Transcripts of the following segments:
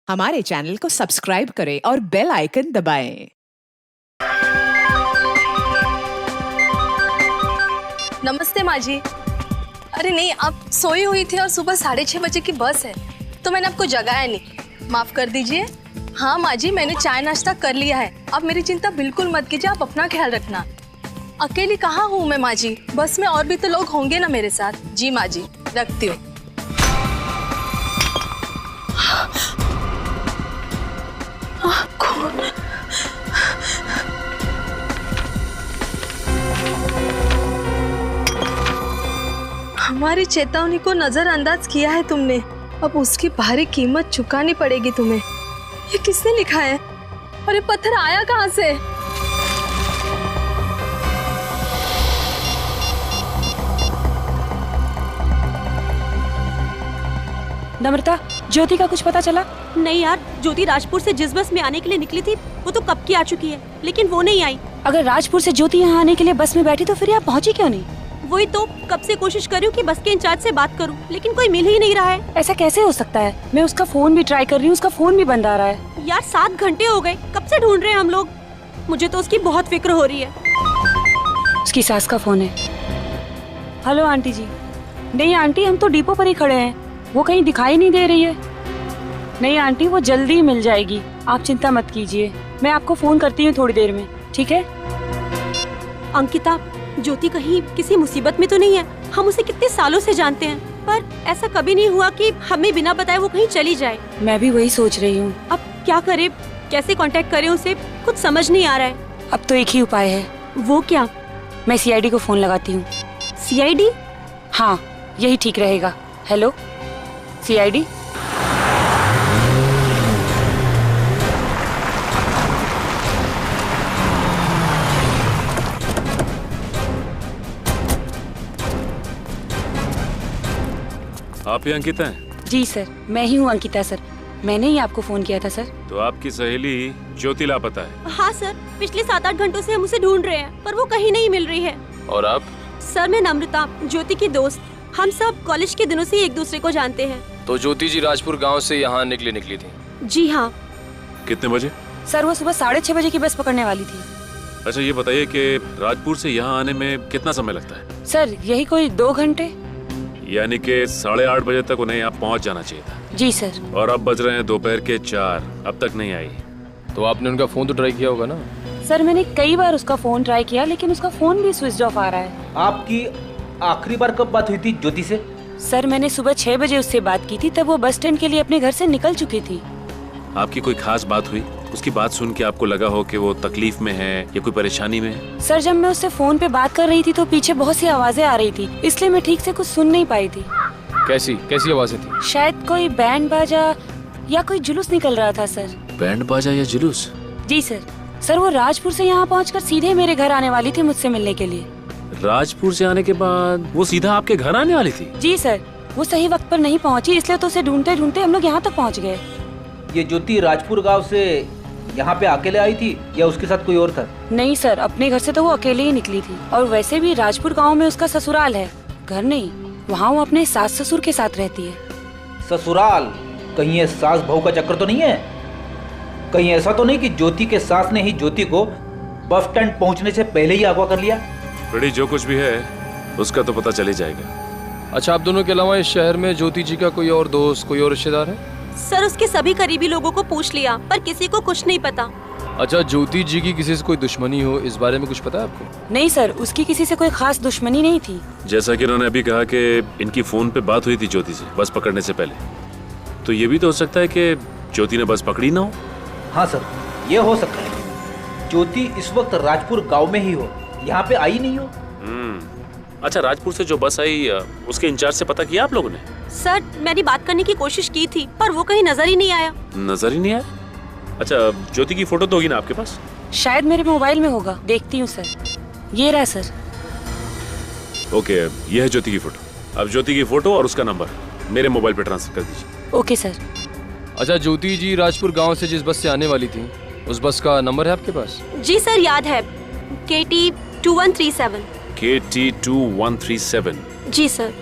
हमारे चैनल को सब्सक्राइब करें और बेल आइकन दबाएं। नमस्ते माँ जी। अरे नहीं, आप सोई हुई थी और सुबह 6:30 बजे की बस है तो मैंने आपको जगाया नहीं, माफ कर दीजिए। हाँ माँ जी, मैंने चाय नाश्ता कर लिया है, आप मेरी चिंता बिल्कुल मत कीजिए, आप अपना ख्याल रखना। अकेली कहाँ हूँ मैं माँ जी, बस में और भी तो लोग होंगे ना मेरे साथ। जी माँ जी, रखती हूँ। हमारी चेतावनी को नजरअंदाज किया है तुमने, अब उसकी भारी कीमत चुकानी पड़ेगी तुम्हें। ये किसने लिखा है और ये पत्थर आया कहाँ से? नम्रता, ज्योति का कुछ पता चला? नहीं यार, ज्योति राजपुर से जिस बस में आने के लिए निकली थी वो तो कब की आ चुकी है, लेकिन वो नहीं आई। अगर राजपुर से ज्योति यहाँ आने के लिए बस में बैठी तो फिर यहाँ पहुँची क्यों नहीं? वही तो कब से कोशिश कर रही हूँ कि बस के इंचार्ज से बात करूँ, लेकिन कोई मिल ही नहीं रहा है। ऐसा कैसे हो सकता है? मैं उसका फोन भी ट्राई कर रही हूँ, उसका फोन भी बंद आ रहा है। यार 7 घंटे हो गए, कब से ढूंढ रहे हैं हम लोग। मुझे तो उसकी बहुत फिक्र हो रही है। उसकी सास का फोन है। हेलो आंटी जी। नहीं आंटी, हम तो डिपो पर ही खड़े हैं, वो कहीं दिखाई नहीं दे रही है। नहीं आंटी, वो जल्दी मिल जाएगी, आप चिंता मत कीजिए, मैं आपको फोन करती हूँ थोड़ी देर में, ठीक है? अंकिता, ज्योति कहीं किसी मुसीबत में तो नहीं है? हम उसे कितने सालों से जानते हैं, पर ऐसा कभी नहीं हुआ कि हमें बिना बताए वो कहीं चली जाए। मैं भी वही सोच रही हूँ। अब क्या करें, कैसे कांटेक्ट करें उसे, कुछ समझ नहीं आ रहा है। अब तो एक ही उपाय है। वो क्या? मैं सीआईडी को फोन लगाती हूँ। सीआईडी? हाँ, यही ठीक रहेगा। Hello CID. आप ही अंकिता हैं? जी सर, मैं ही हूँ अंकिता सर, मैंने ही आपको फोन किया था सर। तो आपकी सहेली ज्योति लापता है? हाँ सर, पिछले 7-8 घंटों से हम उसे ढूंढ रहे हैं पर वो कहीं नहीं मिल रही है। और आप? सर मैं नम्रता, ज्योति की दोस्त, हम सब कॉलेज के दिनों से एक दूसरे को जानते हैं। तो ज्योति जी राजपुर गांव से यहाँ निकली थी? जी हाँ। कितने बजे? सर वो सुबह 6:30 बजे की बस पकड़ने वाली थी। अच्छा ये बताइए कि राजपुर से यहाँ आने में कितना समय लगता है? सर यही कोई 2 घंटे। यानी कि 8:30 बजे तक उन्हें यहाँ पहुँच जाना चाहिए था। जी सर। और अब बज रहे हैं दोपहर के 4, अब तक नहीं आई। तो आपने उनका फोन तो ट्राई किया होगा ना? सर मैंने कई बार उसका फोन ट्राई किया, लेकिन उसका फोन भी स्विच ऑफ आ रहा है। आपकी आखिरी बार कब बात हुई थी ज्योति से? सर मैंने सुबह 6 बजे उससे बात की थी, तब वो बस स्टैंड के लिए अपने घर से निकल चुकी थी। आपकी कोई खास बात हुई? उसकी बात सुन के आपको लगा हो कि वो तकलीफ में है या कोई परेशानी में है? सर जब मैं उससे फोन पे बात कर रही थी तो पीछे बहुत सी आवाजें आ रही थी, इसलिए मैं ठीक से कुछ सुन नहीं पाई थी। कैसी आवाजें थी? शायद कोई बैंड बाजा या कोई जुलूस निकल रहा था सर। बैंड बाजा या जुलूस? जी सर। सर वो राजपुर से यहाँ पहुँचकर सीधे मेरे घर आने वाली थी मुझसे मिलने के लिए। राजपुर से आने के बाद वो सीधा आपके घर आने वाली थी? जी सर, वो सही वक्त पर नहीं पहुँची, इसलिए तो उसे ढूंढते ढूंढते हम लोग यहाँ तक पहुँच गए। ये ज्योति राजपुर गांव से यहाँ पे अकेले आई थी या उसके साथ कोई और था? नहीं सर, अपने घर से तो वो अकेले ही निकली थी, और वैसे भी राजपुर गांव में उसका ससुराल है, घर नहीं। वहाँ वो अपने सास ससुर के साथ रहती है। ससुराल? कहीं ये सास बहू का चक्कर तो नहीं है? कहीं ऐसा तो नहीं कि ज्योति के सास ने ही ज्योति को बस स्टैंड पहुँचने से पहले ही अगवा कर लिया? बड़ी जो कुछ भी है उसका तो पता चल ही जाएगा। अच्छा, आप दोनों के अलावा इस शहर में ज्योति जी का कोई और दोस्त, कोई और रिश्तेदार है? सर उसके सभी करीबी लोगों को पूछ लिया पर किसी को कुछ नहीं पता। अच्छा, ज्योति जी की किसी से कोई दुश्मनी हो, इस बारे में कुछ पता है आपको? नहीं सर, उसकी किसी से कोई खास दुश्मनी नहीं थी। जैसा कि उन्होंने अभी कहा कि इनकी फोन पे बात हुई थी ज्योति से बस पकड़ने से पहले, तो ये भी तो हो सकता है कि ज्योति ने बस पकड़ी ना हो। हाँ सर, ये हो सकता है। ज्योति इस वक्त राजपुर गांव में ही हो, यहाँ पे आई नहीं हो। अच्छा, राजपुर से जो बस आई उसके इंचार्ज से पता किया आप लोगों ने? सर मैंने बात करने की कोशिश की थी पर वो कहीं नजर ही नहीं आया। नजर ही नहीं आया? अच्छा, ज्योति की फोटो तो होगी ना आपके पास? शायद मेरे मोबाइल में होगा, देखती हूँ सर। ये रहा सर। ओके, ये है ज्योति की फोटो। अब ज्योति की फोटो और उसका नंबर मेरे मोबाइल पे ट्रांसफर कर दीजिए। Okay sir. अच्छा, ज्योति जी राजपुर गांव से जिस बस से आने वाली थी उस बस का नंबर है आपके पास? जी सर याद है, KT 2137। KT 2137। जी सर।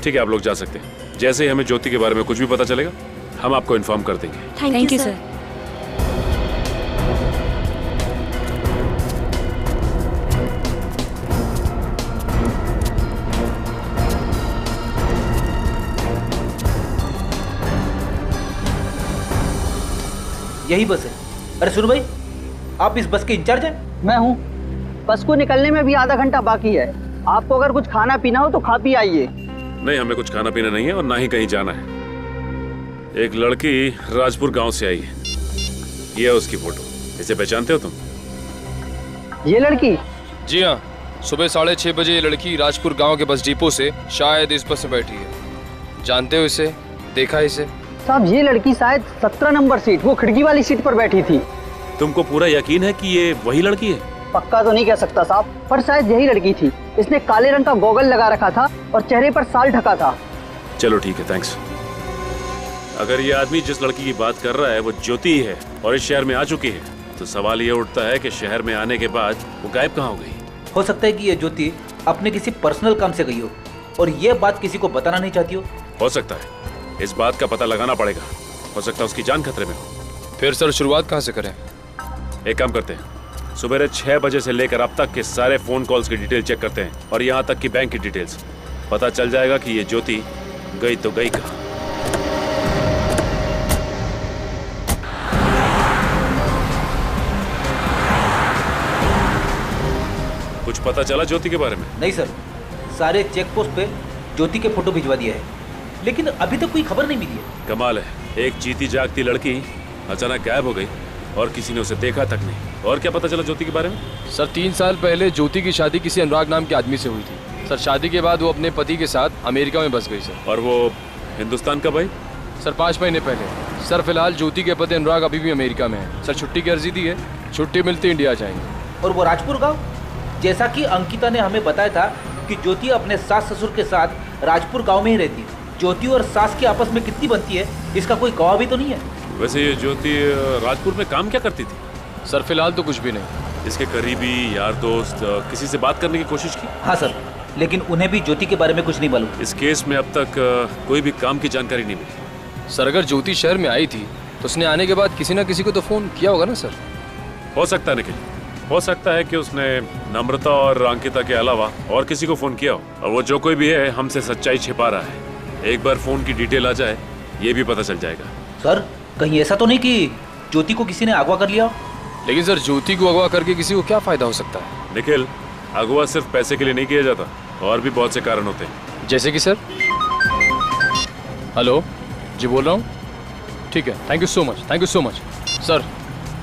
ठीक है, आप लोग जा सकते हैं। जैसे ही हमें ज्योति के बारे में कुछ भी पता चलेगा हम आपको इन्फॉर्म कर देंगे। Thank you sir. यही बस है। अरे सुनो भाई, आप इस बस के इंचार्ज हैं? मैं हूँ। बस को निकलने में भी आधा घंटा बाकी है। आपको अगर कुछ खाना पीना हो तो खा पी आइए। नहीं, हमें कुछ खाना पीना नहीं है और ना ही कहीं जाना है। एक लड़की राजपुर गांव से आई है, ये है उसकी फोटो। इसे पहचानते हो तुम? ये लड़की? जी हाँ, सुबह 6:30 बजे ये लड़की राजपुर गांव के बस डिपो से शायद इस बस में बैठी है। जानते हो इसे? देखा है इसे? साहब ये लड़की शायद 17 नंबर सीट, वो खिड़की वाली सीट पर बैठी थी। तुमको पूरा यकीन है कि ये वही लड़की है? पक्का तो नहीं कह सकता साहब, पर शायद यही लड़की थी। इसने काले रंग का गॉगल लगा रखा था और चेहरे पर साल ढका था। चलो ठीक है, थैंक्स। अगर ये आदमी जिस लड़की की बात कर रहा है वो ज्योति है और इस शहर में आ चुकी है, तो सवाल ये उठता है कि शहर में आने के बाद वो गायब कहाँ हो गई? हो सकता है कि ये ज्योति अपने किसी पर्सनल काम से गई हो और ये बात किसी को बताना नहीं चाहती हो सकता है, इस बात का पता लगाना पड़ेगा। हो सकता है उसकी जान खतरे में हो। फिर सर शुरुआत कहाँ से करें? एक काम करते हैं, सुबह 6 बजे से लेकर अब तक के सारे फोन कॉल्स की डिटेल चेक करते हैं और यहाँ तक कि बैंक की डिटेल्स। पता चल जाएगा कि ये ज्योति गई तो गई कहाँ। कुछ पता चला ज्योति के बारे में? नहीं सर, सारे चेक पोस्ट पे ज्योति के फोटो भिजवा दिया है, लेकिन अभी तक कोई खबर नहीं मिली है। कमाल है, एक जीती जागती लड़की अचानक गायब हो गई और किसी ने उसे देखा तक नहीं। और क्या पता चला ज्योति के बारे में? सर 3 साल पहले ज्योति की शादी किसी अनुराग नाम के आदमी से हुई थी। सर शादी के बाद वो अपने पति के साथ अमेरिका में बस गई सर। और वो हिंदुस्तान कब आई? सर 5 महीने पहले। सर फिलहाल ज्योति के पति अनुराग अभी भी अमेरिका में है। सर छुट्टी की अर्जी दी है, छुट्टी मिलती इंडिया जाएंगे। और वो राजपुर गांव, जैसा कि अंकिता ने हमें बताया था कि ज्योति अपने सास ससुर के साथ राजपुर गांव में ही रहती है। ज्योति और सास की आपस में कितनी बनती है, इसका कोई गवाह भी तो नहीं है। वैसे ये ज्योति राजपुर में काम क्या करती थी? सर फिलहाल तो कुछ भी नहीं। इसके करीबी यार दोस्त किसी से बात करने की कोशिश की? हाँ सर, लेकिन उन्हें भी ज्योति के बारे में कुछ नहीं मालूम। इस केस में अब तक कोई भी काम की जानकारी नहीं मिली। सर अगर ज्योति शहर में आई थी तो उसने आने के बाद किसी ना किसी को तो फोन किया होगा ना सर? हो सकता है निखिल, हो सकता है कि उसने नम्रता और अंकिता के अलावा और किसी को फोन किया हो, और वो जो कोई भी है हमसे सच्चाई छिपा रहा है। एक बार फोन की डिटेल आ जाए ये भी पता चल जाएगा। सर कहीं ऐसा तो नहीं कि ज्योति को किसी ने अगवा कर लिया? लेकिन सर ज्योति को अगवा करके किसी को क्या फायदा हो सकता है? निखिल, अगवा सिर्फ पैसे के लिए नहीं किया जाता, और भी बहुत से कारण होते हैं। जैसे कि सर? हेलो जी, बोल रहा हूँ। ठीक है, thank you so much, thank you so much. Sir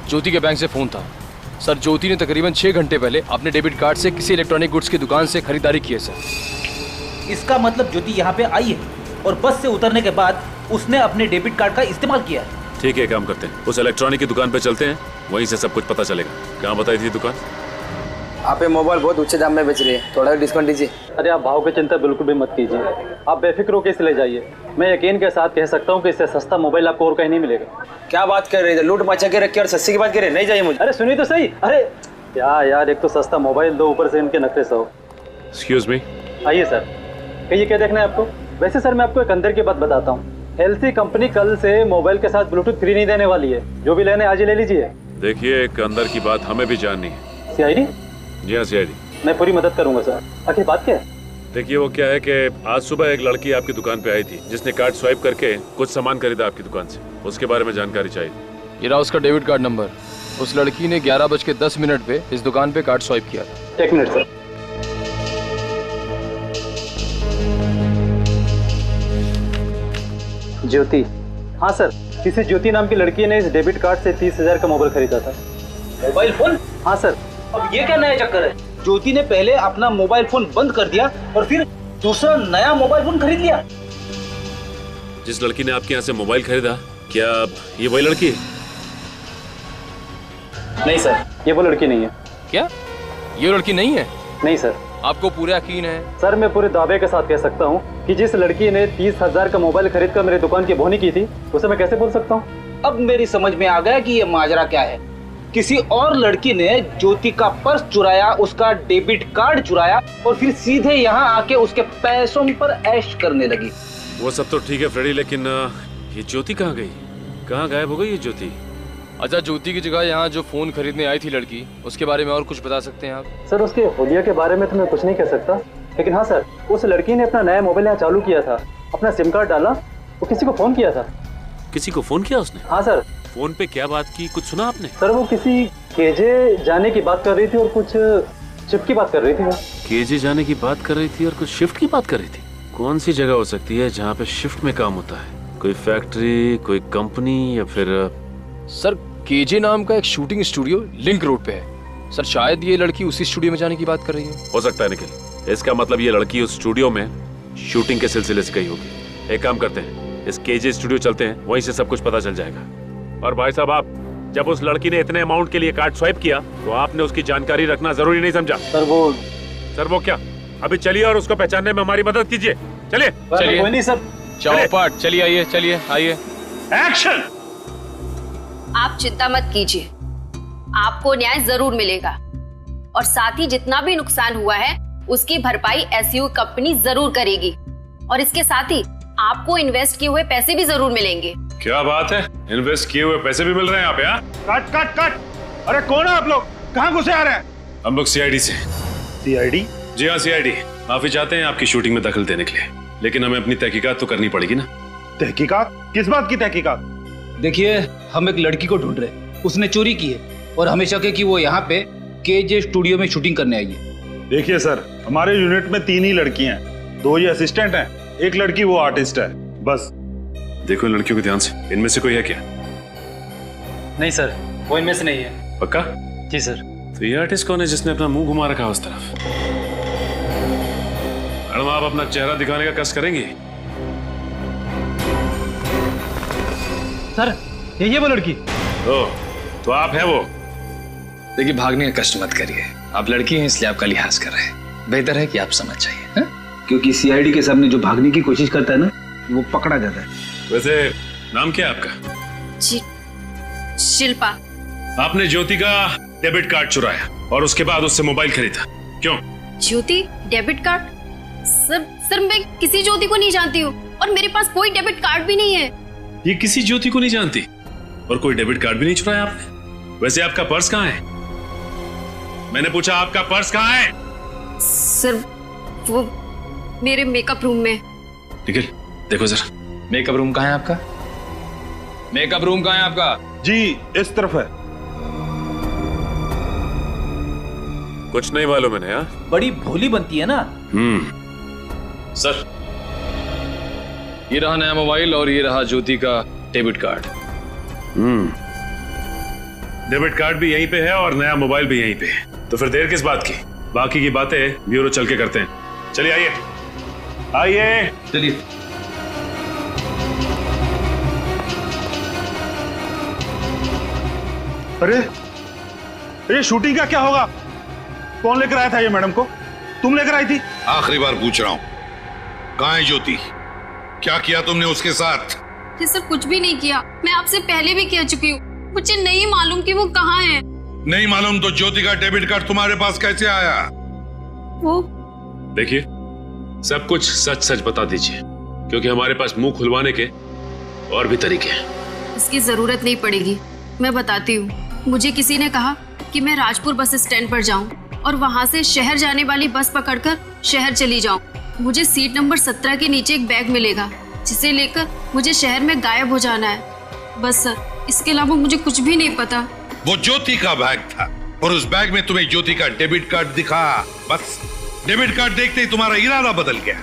Jyoti के बैंक से फ़ोन था। सर ज्योति ने तकरीबन 6 घंटे पहले अपने डेबिट कार्ड से किसी इलेक्ट्रॉनिक गुड्स की दुकान से खरीदारी की है सर। इसका मतलब ज्योति यहाँ पे आई है और बस से उतरने के बाद उसने अपने डेबिट कार्ड का इस्तेमाल किया है। ठीक है, काम करते हैं, उस इलेक्ट्रॉनिक की दुकान पे चलते हैं, वहीं से सब कुछ पता चलेगा। कहाँ बताई थी दुकान? आप ये मोबाइल बहुत ऊंचे दाम में बेच रही है, थोड़ा डिस्काउंट दीजिए। अरे आप भाव की चिंता बिल्कुल भी मत कीजिए, आप बेफिक्र होकर इसे ले जाइए। मैं यकीन के साथ कह सकता हूँ कि इससे सस्ता मोबाइल आपको और कहीं नहीं मिलेगा। क्या बात कर रहे थे? लूट मचा के रखी और सस्ती की बात कर रहे, नहीं चाहिए मुझे। अरे सुनिए तो सही। अरे क्या यार, एक तो सस्ता मोबाइल दो, ऊपर से इनके नखरे सो। Excuse me. आइए सर, कहिए क्या देखना है आपको? वैसे सर मैं आपको एक अंदर की बात बताता हूँ, एलसी कंपनी कल से मोबाइल के साथ ब्लूटूथ फ्री नहीं देने वाली है। जो भी लेने आज ही ले लीजिए। देखिए, एक अंदर की बात हमें भी जाननी है। सीआईडी? जी हाँ, सीआईडी। मैं पूरी मदद करूंगा सर। आखिर बात क्या है? देखिए, वो क्या है कि आज सुबह एक लड़की आपकी दुकान पे आई थी जिसने कार्ड स्वाइप करके कुछ सामान खरीदा आपकी दुकान से। उसके बारे में जानकारी चाहिए। ये रहा उसका डेबिट कार्ड नंबर। उस लड़की ने 11:10 पे इस दुकान पे कार्ड स्वाइप किया था। 1 मिनट सर। ज्योति? हाँ सर, किसी ज्योति नाम की लड़की ने इस डेबिट कार्ड से 30,000 का मोबाइल खरीदा था। Mobile phone? हाँ सर। अब ये क्या नया चक्कर है? ज्योति ने पहले अपना मोबाइल फोन बंद कर दिया और फिर दूसरा नया मोबाइल फोन खरीद लिया। जिस लड़की ने आपके यहाँ से मोबाइल खरीदा, क्या ये वही लड़की है? नहीं सर, ये वो लड़की नहीं है। क्या ये लड़की नहीं है? नहीं सर। आपको पूरा यकीन है? सर मैं पूरे दावे के साथ कह सकता हूँ कि जिस लड़की ने 30,000 का मोबाइल खरीद कर मेरी दुकान की बोहनी की थी, उसे मैं कैसे बोल सकता हूँ? अब मेरी समझ में आ गया कि ये माजरा क्या है। किसी और लड़की ने ज्योति का पर्स चुराया, उसका डेबिट कार्ड चुराया और फिर सीधे यहाँ आके उसके पैसों पर ऐश करने लगी। वो सब तो ठीक है फ्रेडी, लेकिन ये ज्योति कहाँ गई? कहाँ गायब हो गई ये ज्योति? अच्छा, ज्योति की जगह यहाँ जो फोन खरीदने आई थी लड़की, उसके बारे में और कुछ बता सकते हैं आप? सर उसके होलिया के बारे में तो मैं कुछ नहीं कह सकता, लेकिन हाँ सर, उस लड़की ने अपना नया मोबाइल यहाँ चालू किया था, अपना सिम कार्ड डाला, वो किसी को फोन किया था। किसी को फोन किया उसने? हाँ सर। फोन पे क्या बात की, कुछ सुना आपने? सर वो किसी केजे जाने की बात कर रही थी और कुछ शिफ्ट की बात कर रही थी। वो केजे जाने की बात कर रही थी और कुछ शिफ्ट की बात कर रही थी। कौन सी जगह हो सकती है जहाँ पे शिफ्ट में काम होता है? कोई फैक्ट्री, कोई कंपनी, या फिर सर केजे नाम का एक शूटिंग स्टूडियो लिंक रोड पे है सर। शायद ये लड़की उसी स्टूडियो में जाने की बात कर रही हो सकता है निखिल। इसका मतलब ये लड़की उस स्टूडियो में शूटिंग के सिलसिले से गई होगी। एक काम करते हैं, इस केजे स्टूडियो चलते हैं, वहीं से सब कुछ पता चल जाएगा। और भाई साहब, आप जब उस लड़की ने इतने अमाउंट के लिए कार्ड स्वाइप किया तो आपने उसकी जानकारी रखना जरूरी नहीं समझा? सर वो क्या? अभी चलिए और उसको पहचानने में हमारी मदद कीजिए। चलिए चलिए। कोई नहीं सर, चौपाट चलिए, आइए चलिए आइए। एक्शन। आप चिंता मत कीजिए, आपको न्याय जरूर मिलेगा और साथ ही जितना भी नुकसान हुआ है उसकी भरपाई एसयू कंपनी जरूर करेगी और इसके साथ ही आपको इन्वेस्ट किए हुए पैसे भी जरूर मिलेंगे। क्या बात है, इन्वेस्ट किए हुए पैसे भी मिल रहे हैं यहाँ पे? हाँ, कट कट कट। अरे कौन है आप लोग? कहाँ घुसे आ रहे हैं? हम लोग सीआईडी से। सीआईडी? जी हाँ, सीआईडी। माफी चाहते हैं आपकी शूटिंग में दखल देने के लिए, लेकिन हमें अपनी तहकीकात तो करनी पड़ेगी ना। तहकीकात? किस बात की तहकीकात? देखिए, हम एक लड़की को ढूंढ रहे हैं, उसने चोरी की है और हमें शक है कि वो यहाँ पे केजे स्टूडियो में शूटिंग करने आई है। देखिए सर, हमारे यूनिट में 3 ही लड़कियां हैं, 2 ये असिस्टेंट हैं, एक लड़की वो आर्टिस्ट है, बस। देखो इन लड़कियों को ध्यान से, इनमें से कोई है क्या? नहीं सर, वो इनमें से नहीं है। पक्का? जी सर। तो ये आर्टिस्ट कौन है जिसने अपना मुंह घुमा रखा उस तरफ? मैडम, आप अपना चेहरा दिखाने का कष्ट करेंगी? सर यही है वो लड़की। तो आप है वो? देखिए, भागने का कष्ट मत करिए, आप लड़की हैं इसलिए आपका लिहाज कर रहे हैं। बेहतर है कि आप समझ जाइए, क्योंकि सीआईडी के सामने जो भागने की कोशिश करता है ना, वो पकड़ा जाता है। वैसे नाम क्या है आपका? जी, शिल्पा। आपने ज्योति का डेबिट कार्ड चुराया और उसके बाद उससे मोबाइल खरीदा, क्यों? ज्योति डेबिट कार्ड? सर मैं किसी ज्योति को नहीं जानती हूँ और मेरे पास कोई डेबिट कार्ड भी नहीं है। ये किसी ज्योति को नहीं जानती और कोई डेबिट कार्ड भी नहीं चुराया आपने? वैसे आपका पर्स कहाँ है? मैंने पूछा आपका पर्स कहाँ है? सर वो मेरे मेकअप रूम में। निखिल देखो जरा, मेकअप रूम कहाँ है आपका? मेकअप रूम कहाँ है आपका? जी इस तरफ है। कुछ नहीं मालूम है ना? बड़ी भोली बनती है ना। सर, ये रहा नया मोबाइल और ये रहा ज्योति का डेबिट कार्ड। डेबिट कार्ड भी यहीं पे है और नया मोबाइल भी यहीं पे है, तो फिर देर किस बात की? बाकी की बातें ब्यूरो चल के करते हैं। चलिए आइए आइए। चलिए। अरे ये शूटिंग का क्या होगा? कौन लेकर आया था ये मैडम को? तुम लेकर आई थी? आखिरी बार पूछ रहा हूँ, कहाँ है ज्योति? क्या किया तुमने उसके साथ? सर कुछ भी नहीं किया, मैं आपसे पहले भी कह चुकी हूँ, मुझे नहीं मालूम कि वो कहाँ है। नहीं मालूम तो ज्योति का डेबिट कार्ड तुम्हारे पास कैसे आया? वो देखिए, सब कुछ सच सच बता दीजिए, क्योंकि हमारे पास मुंह खुलवाने के और भी तरीके हैं। इसकी जरूरत नहीं पड़ेगी, मैं बताती हूँ। मुझे किसी ने कहा कि मैं राजपुर बस स्टैंड पर जाऊं और वहां से शहर जाने वाली बस पकड़कर शहर चली जाऊं। मुझे सीट नंबर 17 के नीचे एक बैग मिलेगा, जिसे लेकर मुझे शहर में गायब हो जाना है। बस सर, इसके अलावा मुझे कुछ भी नहीं पता। वो ज्योति का बैग था और उस बैग में तुम्हें ज्योति का डेबिट कार्ड दिखा। बस डेबिट कार्ड देखते ही तुम्हारा इरादा बदल गया।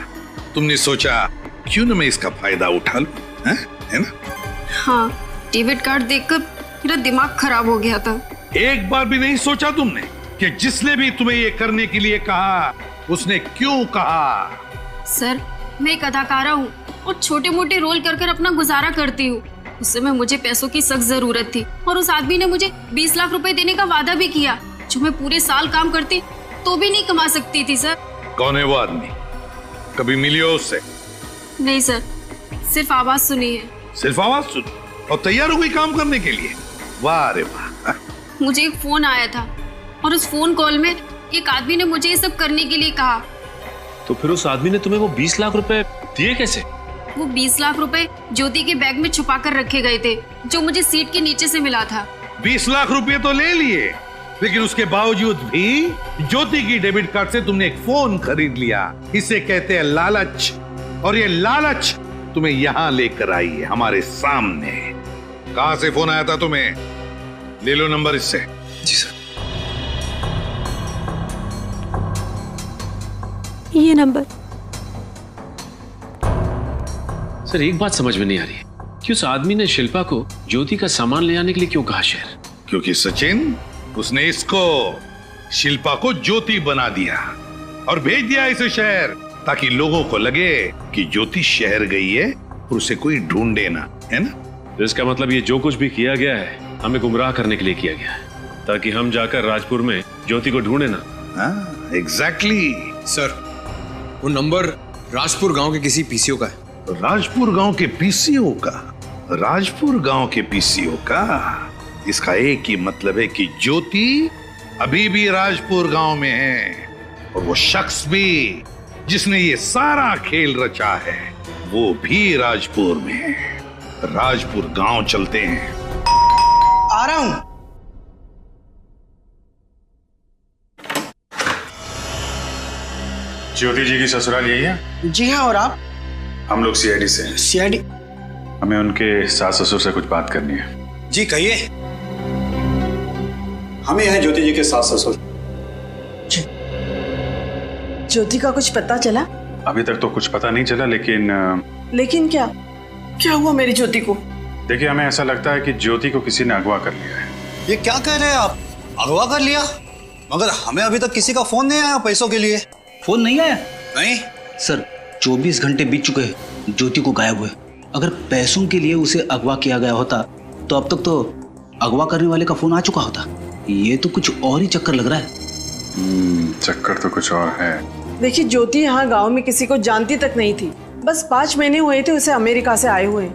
तुमने सोचा क्यों न मैं इसका फायदा उठा लूं, है ना? हाँ, डेबिट कार्ड देखकर मेरा दिमाग खराब हो गया था। एक बार भी नहीं सोचा तुमने कि जिसने भी तुम्हें ये करने के लिए कहा उसने क्यों कहा? सर, मैं एक अदाकारा हूँ और छोटे मोटे रोल कर कर अपना गुजारा करती हूँ। उस समय मुझे पैसों की सख्त जरूरत थी और उस आदमी ने मुझे 20 लाख रुपए देने का वादा भी किया, जो मैं पूरे साल काम करती तो भी नहीं कमा सकती थी। सर कौन है वो आदमी? कभी मिली हो उससे? नहीं सर, सिर्फ आवाज सुनी है। सिर्फ आवाज सुनी और तैयार हो गई काम करने के लिए? वाह रे वाह। मुझे एक फोन आया था और उस फोन कॉल में एक आदमी ने मुझे ये सब करने के लिए कहा। तो फिर उस आदमी ने तुम्हें वो 20 लाख रुपए दिए कैसे? वो 20 लाख रुपए ज्योति के बैग में छुपा कर रखे गए थे, जो मुझे सीट के नीचे से मिला था। 20 लाख रुपए तो ले लिए, लेकिन उसके बावजूद भी ज्योति की डेबिट कार्ड से तुमने एक फोन खरीद लिया। इसे कहते हैं लालच, और ये लालच तुम्हें यहां लेकर आई है हमारे सामने। कहां से फोन आया था तुम्हें? ले लो नंबर इससे। जी सर। ये नंबर। सर एक बात समझ में नहीं आ रही है कि उस आदमी ने शिल्पा को ज्योति का सामान ले आने के लिए क्यों कहा शहर? क्योंकि सचिन, उसने इसको शिल्पा को ज्योति बना दिया और भेज दिया इसे शहर, ताकि लोगों को लगे कि ज्योति शहर गई है और उसे कोई ढूंढे ना, है ना? तो इसका मतलब ये जो कुछ भी किया गया है हमें गुमराह करने के लिए किया गया है, ताकि हम जाकर राजपुर में ज्योति को ढूंढे ना। हाँ, एग्जैक्टली। सर वो नंबर राजपुर गांव के किसी पीसीओ का है। राजपुर गांव के पीसीओ का? राजपुर गांव के पीसीओ का? इसका एक ही मतलब है कि ज्योति अभी भी राजपुर गांव में है, और वो शख्स भी जिसने ये सारा खेल रचा है वो भी राजपुर में है। राजपुर गांव चलते हैं। आ रहा हूं। ज्योति जी की ससुराल यही है? जी हाँ, और आप? हम लोग सीआईडी से हैं। सीआईडी? हमें उनके सास ससुर से कुछ बात करनी है। जी कहिए। हमें हैं ज्योति जी के सास ससुर। ज्योति का कुछ पता चला? अभी तक तो कुछ पता नहीं चला, लेकिन क्या क्या हुआ मेरी ज्योति को? देखिए, हमें ऐसा लगता है कि ज्योति को किसी ने अगवा कर लिया है। ये क्या कह रहे हैं आप? अगवा कर लिया? मगर हमें अभी तक किसी का फोन नहीं आया पैसों के लिए। फोन नहीं आया? नहीं सर, 24 घंटे बीत चुके हैं ज्योति को गायब हुए। अगर पैसों के लिए उसे अगवा किया गया होता तो अब तक तो अगवा करने वाले का फोन आ चुका होता। ये तो कुछ और ही चक्कर लग रहा है। चक्कर तो कुछ और है। देखिए, ज्योति यहाँ गांव में किसी को जानती तक नहीं थी। बस 5 महीने हुए थे उसे अमेरिका से आए हुए।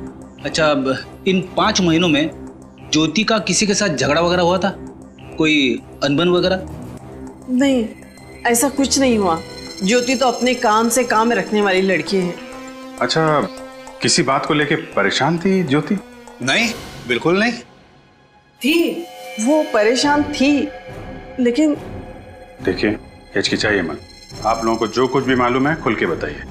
अच्छा, अब इन 5 महीनों में ज्योति का किसी के साथ झगड़ा वगैरह हुआ था? कोई अनबन वगैरह? नहीं, ऐसा कुछ नहीं हुआ। ज्योति तो अपने काम से काम रखने वाली लड़की है। अच्छा, किसी बात को लेके परेशान थी ज्योति? नहीं, बिल्कुल नहीं थी। वो परेशान थी, लेकिन देखिए, हिचकिचाइए मत। आप लोगों को जो कुछ भी मालूम है खुल के बताइए।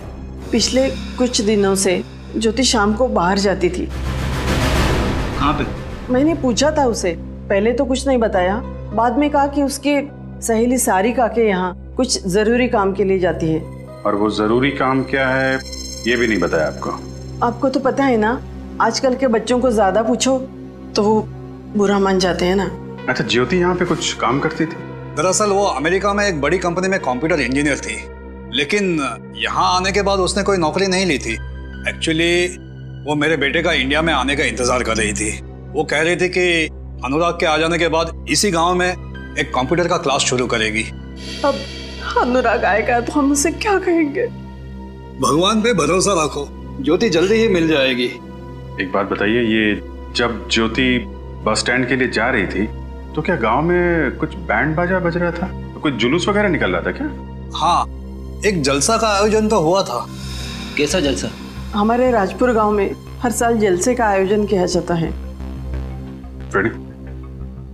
पिछले कुछ दिनों से ज्योति शाम को बाहर जाती थी। कहाँ पे? मैंने पूछा था उसे, पहले तो कुछ नहीं बताया, बाद में कहा कि उसके सहेली सारिका के यहाँ कुछ जरूरी काम के लिए जाती है। और वो जरूरी काम क्या है ये भी नहीं बताया आपको? आपको तो पता है ना, आजकल के बच्चों को ज्यादा पूछो तो वो बुरा मान जाते हैं ना। अच्छा, ज्योति यहाँ पे कुछ काम करती थी? दरअसल वो अमेरिका में एक बड़ी कंपनी में कंप्यूटर इंजीनियर थी, लेकिन यहाँ आने के बाद उसने कोई नौकरी नहीं ली थी। एक्चुअली वो मेरे बेटे का इंडिया में आने का इंतजार कर रही थी। वो कह रही थी कि अनुराग के आ जाने के बाद इसी गांव में एक कंप्यूटर का क्लास शुरू करेगी। अब अनुराग आएगा तो हम उसे क्या कहेंगे? भगवान पे भरोसा रखो, ज्योति जल्दी ही मिल जाएगी। एक बात बताइए, ये जब ज्योति बस स्टैंड के लिए जा रही थी तो क्या गांव में कुछ बैंड बाजा बज रहा था? तो कुछ जुलूस वगैरह निकल रहा था क्या? हाँ, एक जलसा का आयोजन तो हुआ था। कैसा जलसा? हमारे राजपुर गांव में हर साल जलसे का आयोजन किया जाता है।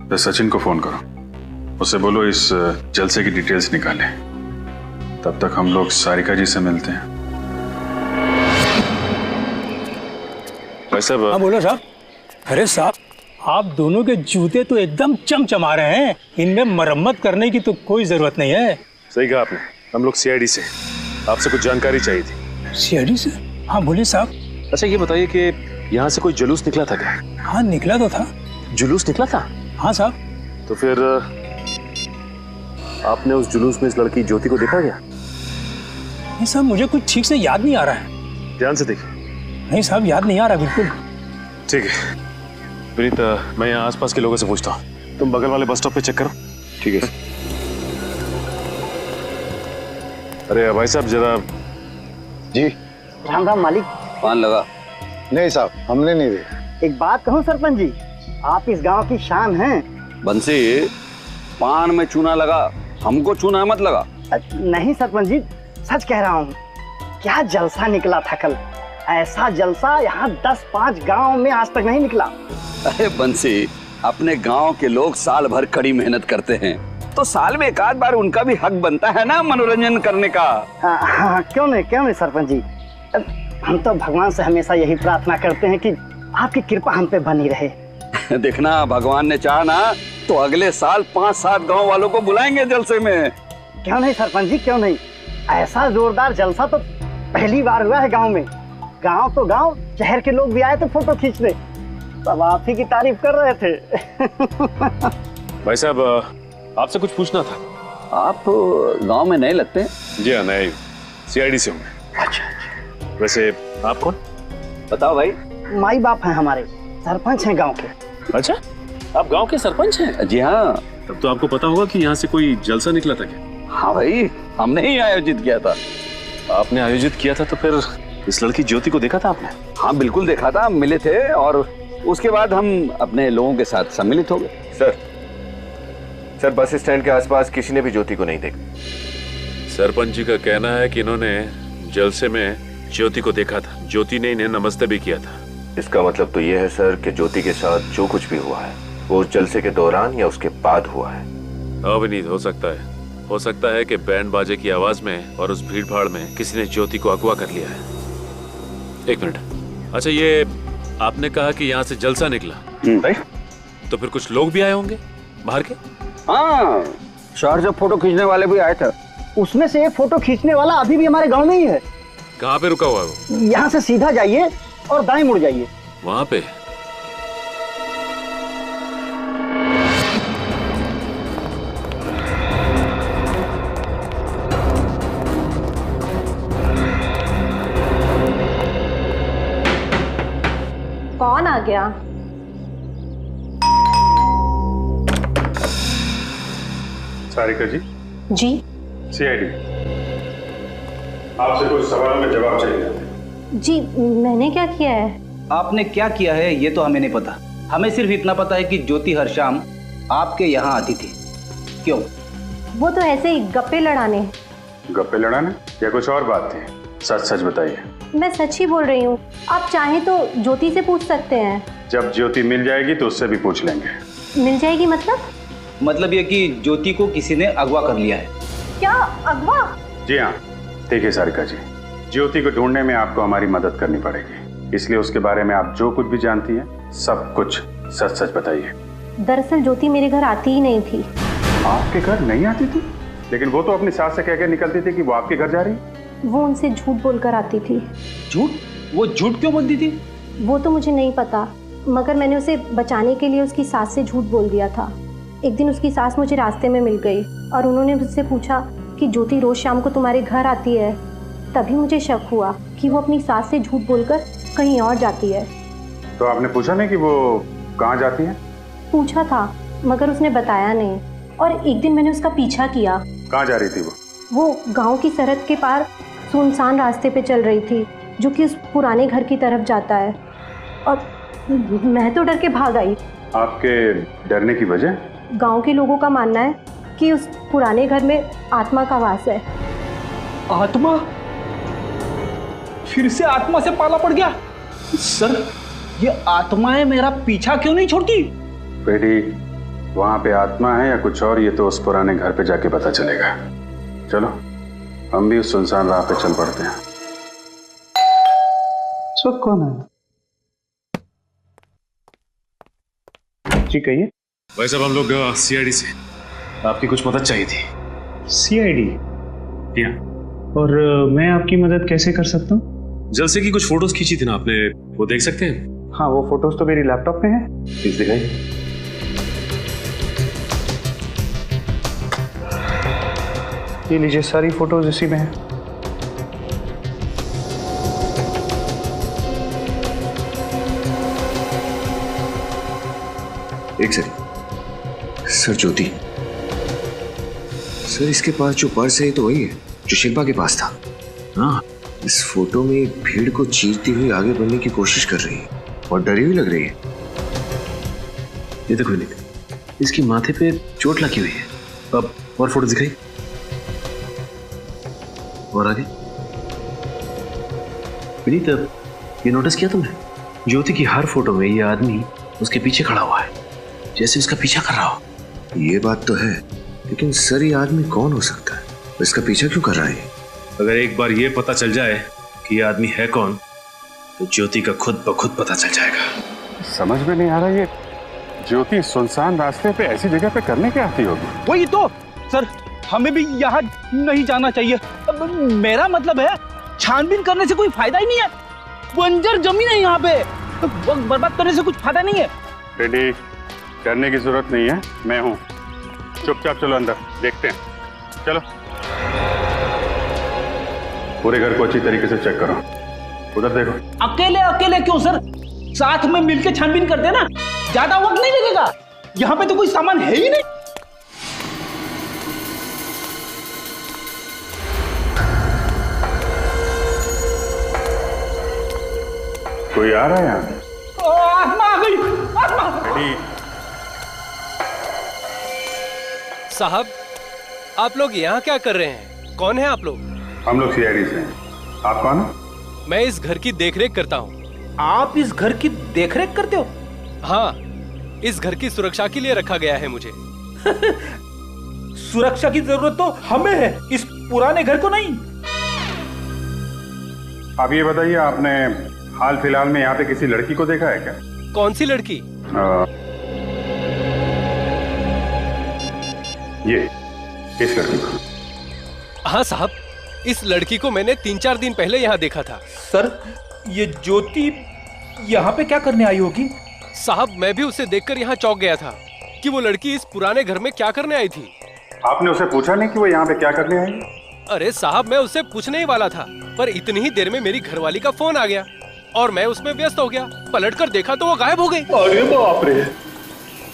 तो सचिन को फोन करो, उससे बोलो इस जलसे की डिटेल्स निकाले। तब तक हम लोग सारिका जी से मिलते हैं। हाँ बोलो साहब। अरे साहब, आप दोनों के जूते तो एकदम चमचमा रहे हैं, इनमें मरम्मत करने की तो कोई जरूरत नहीं है। सही कहा आपने। हम लोग सीआईडी से, आपसे कुछ जानकारी चाहिए थी। सीआईडी से? हाँ बोलिए साहब। अच्छा, ये बताइए कि यहाँ से कोई जुलूस निकला था क्या? हाँ निकला तो था। जुलूस निकला था? हाँ साहब। तो फिर आपने उस जुलूस में इस लड़की ज्योति को देखा क्या? नहीं साहब, मुझे कुछ ठीक से याद नहीं आ रहा है। ध्यान से देखिए। नहीं साहब, याद नहीं आ रहा बिल्कुल। ठीक है विनीत, मैं यहाँ आसपास के लोगों से पूछता हूँ, तुम बगल वाले बस स्टॉप पे चेक करो। ठीक है। अरे भाई साहब जरा। जी। राम राम मालिक। पान लगा? नहीं साहब, हमने नहीं देखा। एक बात कहूँ सरपंच जी, आप इस गांव की शान हैं। बंसी, पान में चूना लगा, हमको चूना मत लगा। नहीं सरपंच जी, सच कह रहा हूँ। क्या जलसा निकला था कल। ऐसा जलसा यहाँ 10-5 गांव में आज तक नहीं निकला। अरे बंसी, अपने गांव के लोग साल भर कड़ी मेहनत करते हैं, तो साल में एक आध बार उनका भी हक बनता है ना मनोरंजन करने का। हाँ, क्यों नहीं सरपंच जी। हम तो भगवान से हमेशा यही प्रार्थना करते हैं कि आपकी कृपा हम पे बनी रहे। देखना, भगवान ने चाहा ना तो अगले साल 5-7 गांव वालों को बुलाएंगे जलसे में। क्यों नहीं सरपंच जी, क्यों नहीं। ऐसा जोरदार जलसा तो पहली बार हुआ है गांव में। गांव तो गांव, शहर के लोग भी आए थे फोटो खींचने, सब आप ही की तारीफ कर रहे थे। भाई साहब, आपसे कुछ पूछना था। आप गांव में नए लगते हैं? जी हाँ, नए, सीआईडी से हूँ मैं। अच्छा। वैसे आप कौन? बताओ भाई। माई बाप हैं हमारे, सरपंच हैं गांव के। अच्छा, आप गांव के सरपंच हैं? जी हाँ। तब तो आपको पता होगा कि यहाँ से कोई जलसा निकला था क्या? हाँ भाई, हमने ही आयोजित किया था। आपने आयोजित किया था तो फिर इस लड़की ज्योति को देखा था आपने? हाँ बिल्कुल देखा था, मिले थे और उसके बाद हम अपने लोगों के साथ सम्मिलित हो गए। सर बस स्टैंड के आसपास किसी ने भी ज्योति को नहीं देखा। सरपंच जी का कहना है कि इन्होंने जलसे में ज्योति को देखा था। ज्योति ने इन्हें नमस्ते भी किया था। इसका मतलब तो ये है सर कि ज्योति के साथ जो कुछ भी हुआ है वो उस जलसे के दौरान या उसके बाद हुआ है। अविनीत, हो सकता है कि बैंड बाजे की आवाज में और उस भीड़ भाड़ में किसी ने ज्योति को अगवा कर लिया है। एक मिनट, अच्छा ये आपने कहा कि यहाँ से जलसा निकला, तो फिर कुछ लोग भी आए होंगे बाहर के? हाँ, शहर से फोटो खींचने वाले भी आए थे। उसमें से एक फोटो खींचने वाला अभी भी हमारे गांव में ही है। कहाँ पे रुका हुआ है वो? यहाँ से सीधा जाइए और दाएं मुड़ जाइए, वहाँ पे। कौन आ गया? सारिका जी। जी। सीआईडी, आपसे कुछ सवालों में जवाब चाहिए। जी, मैंने क्या किया है? आपने क्या किया है ये तो हमें नहीं पता। हमें सिर्फ इतना पता है कि ज्योति हर शाम आपके यहाँ आती थी। क्यों? वो तो ऐसे ही गप्पे लड़ाने। गप्पे लड़ाने या कुछ और बात थी? सच सच बताइए। मैं सच ही बोल रही हूँ। आप चाहें तो ज्योति से पूछ सकते हैं। जब ज्योति मिल जाएगी तो उससे भी पूछ लेंगे। मिल जाएगी मतलब? मतलब ये कि ज्योति को किसी ने अगवा कर लिया है। क्या अगवा? जी हाँ, ठीक है सारिका जी, ज्योति को ढूंढने में आपको हमारी मदद करनी पड़ेगी, इसलिए उसके बारे में आप जो कुछ भी जानती हैं सब कुछ सच सच बताइए। दरअसल ज्योति मेरे घर आती ही नहीं थी। आपके घर नहीं आती थी? लेकिन वो तो अपनी सास से कह के निकलती थी कि वो आपके घर जा रही। वो उनसे झूठ बोलकर आती थी। झूठ? वो झूठ क्यों बोलती थी? वो तो मुझे नहीं पता, मगर मैंने उसे बचाने के लिए उसकी सास से झूठ बोल दिया था। एक दिन उसकी सास मुझे रास्ते में मिल गई और उन्होंने मुझसे पूछा कि ज्योति रोज शाम को तुम्हारे घर आती है। तभी मुझे शक हुआ कि वो अपनी सास से झूठ बोलकर कहीं और जाती है। तो आपने पूछा नहीं कि वो कहाँ जाती है? पूछा था मगर उसने बताया नहीं। और एक दिन मैंने उसका पीछा किया। कहाँ जा रही थी वो गांव की सरहद के पार सुनसान रास्ते पे चल रही थी जो कि उस पुराने घर की तरफ जाता है। और मैं तो डर के भाग आई। आपके डरने की वजह? गांव के लोगों का मानना है कि उस पुराने घर में आत्मा का वास है। आत्मा? फिर से आत्मा से पाला पड़ गया? सर, ये आत्माएं मेरा पीछा क्यों नहीं छोड़ती? बेटी, वहां पे आत्मा है या कुछ और, ये तो उस पुराने घर पे जाके पता चलेगा। चलो हम भी उस सुनसान राह पे चल पड़ते हैं। सब कौन है? जी कहिए। भाई साहब, हम लोग सीआईडी से, आपकी कुछ मदद चाहिए थी। सीआईडी? और मैं आपकी मदद कैसे कर सकता हूँ? जलसे की कुछ फोटोज खींची थी ना आपने, वो देख सकते हैं? हाँ, वो फोटोज तो मेरी लैपटॉप में है। प्लीज दिखाइए। ये लीजिए, सारी फोटोज इसी में है। एक सेकंड सर, ज्योति सर, इसके पास जो पर्स है तो वही है जो शिल्पा के पास था। हाँ, इस फोटो में भीड़ को चीरती हुई आगे बढ़ने की कोशिश कर रही है और डरी हुई लग रही है। ये देखो विनीत, इसकी माथे पे चोट लगी हुई है। अब और फोटो दिखाई, और आगे। विनीत, ये नोटिस किया तुमने? ज्योति की हर फोटो में ये आदमी उसके पीछे खड़ा हुआ है, जैसे उसका पीछा कर रहा हो। ये बात तो है, लेकिन सर ये आदमी कौन हो सकता है? इसका पीछा क्यों कर रहा है? अगर एक बार ये पता चल जाए कि ये आदमी है कौन, तो ज्योति का खुद ब खुद पता चल जाएगा। समझ में नहीं आ रहा ये ज्योति सुनसान रास्ते पे ऐसी जगह पे करने क्या आती होगी? वही तो सर, हमें भी यहाँ नहीं जाना चाहिए। मेरा मतलब है छानबीन करने से कोई फायदा ही नहीं है। बंजर जमीन है यहाँ पे, वक्त बर्बाद करने से कुछ फायदा नहीं है। रेडी करने की जरूरत नहीं है, मैं हूँ। चुपचाप चलो अंदर, देखते हैं। चलो पूरे घर को अच्छी तरीके से चेक करो। उधर देखो। अकेले अकेले क्यों सर, साथ में मिलके छानबीन करते ना, ज्यादा वक्त नहीं लगेगा। यहाँ पे तो कोई सामान है ही नहीं। कोई आ रहा है यहाँ? आत्मा आ गई, आत्मा। साहब, आप लोग यहाँ क्या कर रहे हैं? कौन है आप लोग? हम लोग सीआईडी से हैं। आप कौन है? मैं इस घर की देखरेख करता हूँ। आप इस घर की देखरेख करते हो? हाँ, इस घर की सुरक्षा के लिए रखा गया है मुझे। सुरक्षा की जरूरत तो हमें है, इस पुराने घर को नहीं। आप ये बताइए, आपने हाल फिलहाल में यहाँ पे किसी लड़की को देखा है क्या? कौन सी लड़की? ये इस लड़की को। हाँ साहब, इस लड़की को मैंने 3-4 दिन पहले यहाँ देखा था। सर, ये ज्योति यहाँ पे क्या करने आई होगी? साहब, मैं भी उसे देखकर यहाँ चौंक गया था कि वो लड़की इस पुराने घर में क्या करने आई थी। आपने उसे पूछा नहीं कि वो यहाँ पे क्या करने आई? अरे साहब, मैं उससे पूछने ही वाला था, पर इतनी ही देर में मेरी घरवाली का फोन आ गया और मैं उसमें व्यस्त हो गया। पलटकर देखा तो वो गायब हो गई। अरे बाप रे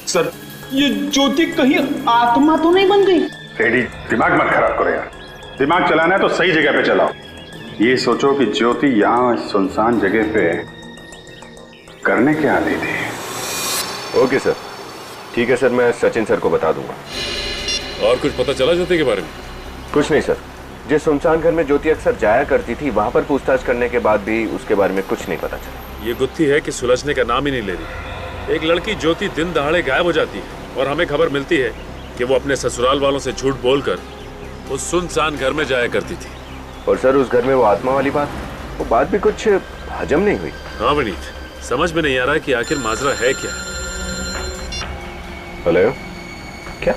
सर, ये ज्योति कहीं आत्मा तो नहीं बन गई? रेडी, दिमाग मत खराब करो यार। दिमाग चलाना है तो सही जगह पे चलाओ। ये सोचो कि ज्योति यहाँ सुनसान जगह पे करने क्या आती थी। ओके सर, ठीक है सर, मैं सचिन सर को बता दूंगा। और कुछ पता चला ज्योति के बारे में? कुछ नहीं सर, जिस सुनसान घर में ज्योति अक्सर जाया करती थी वहां पर पूछताछ करने के बाद भी उसके बारे में कुछ नहीं पता चला। ये गुत्थी है कि सुलझने का नाम ही नहीं ले रही। एक लड़की ज्योति दिन दहाड़े गायब हो जाती है और हमें खबर मिलती है कि वो अपने ससुराल वालों से झूठ बोलकर उस सुनसान घर में जाया करती थी। और सर, उस घर में वो आत्मा वाली बात, वो बात भी कुछ हजम नहीं हुई। हाँ विनीत, समझ में नहीं आ रहा कि आखिर माजरा है क्या। हेलो, क्या?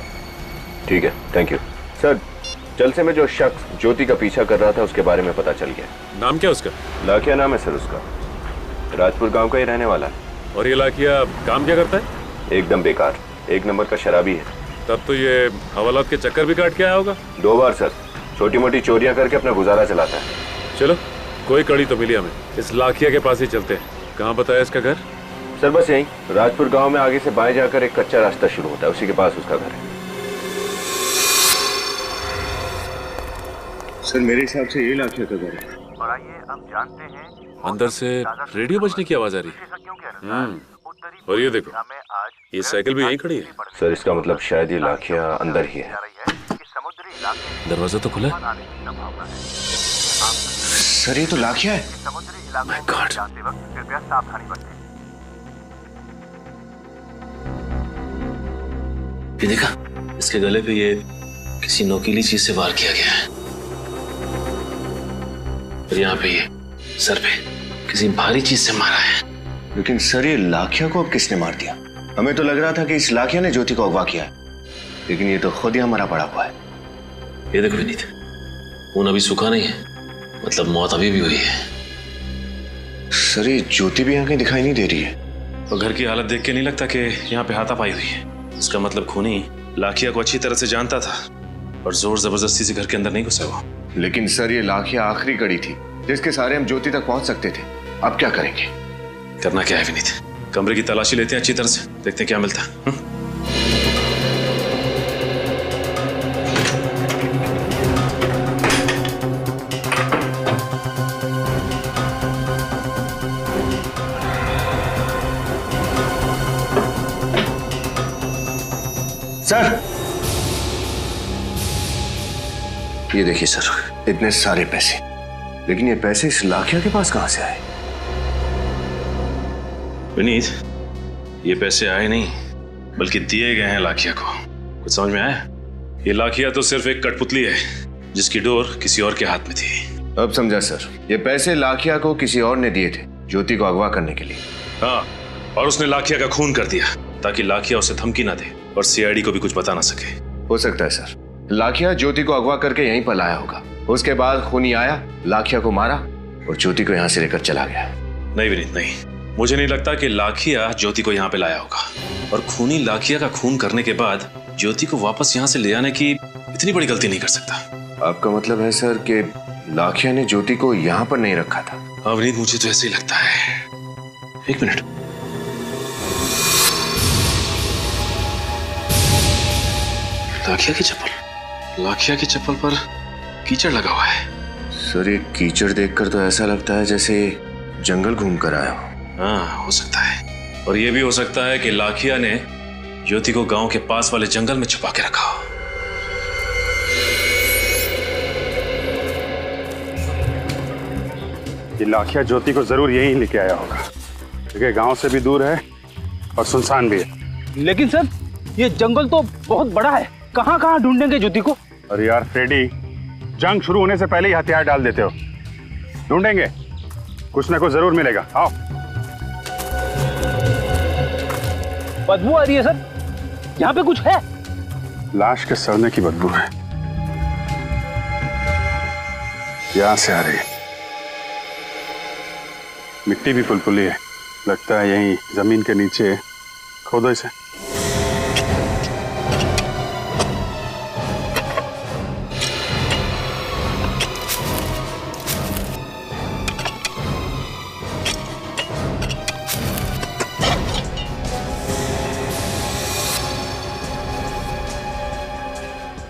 ठीक है, थैंक यू सर। जलसे में जो शख्स ज्योति का पीछा कर रहा था उसके बारे में पता चल गया। नाम क्या उसका? लाखिया नाम है सर उसका, राजपुर गांव का ही रहने वाला है। और ये लाखिया काम क्या करता है? एकदम बेकार, 1 नंबर का शराबी है। तब तो ये हवालात के चक्कर भी काट के आया होगा। 2 बार सर, छोटी मोटी चोरियां करके अपना गुजारा चलाता है। चलो, कोई कड़ी तो मिली हमें, इस लाखिया के पास ही चलते हैं। कहाँ बताया इसका घर? सर बस यही, राजपुर गांव में आगे से बाएं जाकर एक कच्चा रास्ता शुरू होता है, उसी के पास उसका घर है। सर मेरे हिसाब से ये लाखिया का घर है। और आइए अब जानते हैं अंदर से रेडियो बजने की आवाज आ रही है। और ये देखो, ये साइकिल भी यहीं खड़ी है। सर इसका मतलब शायद ये लाखिया अंदर ही है। दरवाजा तो खुला है। सर ये तो लाखिया है। माय गॉड, कृपया सावधानी बरतें। ये देखा, इसके गले पे ये किसी नोकीली चीज से वार किया गया है और यहाँ पे ये सर पे किसी भारी चीज से मारा है। लेकिन सर ये लाखिया को अब किसने मार दिया? हमें तो लग रहा था कि इस लाखिया ने ज्योति को अगवा किया है, लेकिन ये तो खुद ही हमारा पड़ा हुआ है। ये देखो विनीत, खून अभी सूखा नहीं है, मतलब मौत अभी भी हुई है। सर ये ज्योति भी यहाँ कहीं दिखाई नहीं दे रही है। और घर की हालत देख के नहीं लगता कि यहाँ पे हाथापाई हुई है। इसका मतलब खूनी लाखिया को अच्छी तरह से जानता था और जोर जबरदस्ती से घर के अंदर नहीं घुसा हुआ। लेकिन सर ये लाखिया आखिरी कड़ी थी जिसके सहारे हम ज्योति तक पहुंच सकते थे। अब क्या करेंगे? करना क्या है विनीत, कमरे की तलाशी लेते हैं अच्छी तरह से, देखते हैं क्या मिलता है। सर ये देखिए सर, इतने सारे पैसे, लेकिन ये पैसे इस लाखिया के पास कहां से आए? विनीत, ये पैसे आए नहीं बल्कि दिए गए हैं लाखिया को। कुछ समझ में आया? ये लाखिया तो सिर्फ एक कठपुतली है जिसकी डोर किसी और के हाथ में थी। अब समझा सर, ये पैसे लाखिया को किसी और ने दिए थे ज्योति को अगवा करने के लिए। हाँ, और उसने लाखिया का खून कर दिया ताकि लाखिया उसे धमकी ना दे और सीआईडी को भी कुछ बता ना सके। हो सकता है सर, लाखिया ज्योति को अगवा करके यहीं पर लाया होगा। उसके बाद खूनी आया, लाखिया को मारा और ज्योति को यहाँ से लेकर चला गया। नहीं विनीत, नहीं, मुझे नहीं लगता कि लाखिया ज्योति को यहाँ पे लाया होगा। और खूनी लाखिया का खून करने के बाद ज्योति को वापस यहाँ से ले आने की इतनी बड़ी गलती नहीं कर सकता। आपका मतलब है सर कि लाखिया ने ज्योति को यहाँ पर नहीं रखा था? हाँ विनीत, मुझे तो ऐसे ही लगता है। एक मिनट, लाखिया की चप्पल पर कीचड़ लगा हुआ है। सर ये कीचड़ देखकर तो ऐसा लगता है जैसे जंगल घूम कर आया हो। हाँ, हो सकता है। और ये भी हो सकता है कि लाखिया ने ज्योति को गांव के पास वाले जंगल में छुपा के रखा हो। ये लाखिया ज्योति को जरूर यहीं लेके आया होगा, क्योंकि गांव से भी दूर है और सुनसान भी है। लेकिन सर, ये जंगल तो बहुत बड़ा है, कहाँ कहाँ ढूंढेंगे ज्योति को? अरे यार फ्रेडी, जंग शुरू होने से पहले ही हथियार डाल देते हो। ढूंढेंगे, कुछ ना कुछ जरूर मिलेगा। आओ। बदबू आ रही है सर, यहाँ पे कुछ है? लाश के सड़ने की बदबू है, यहां से आ रही है। मिट्टी भी फुलफुली है, लगता है यहीं जमीन के नीचे खोदो इसे।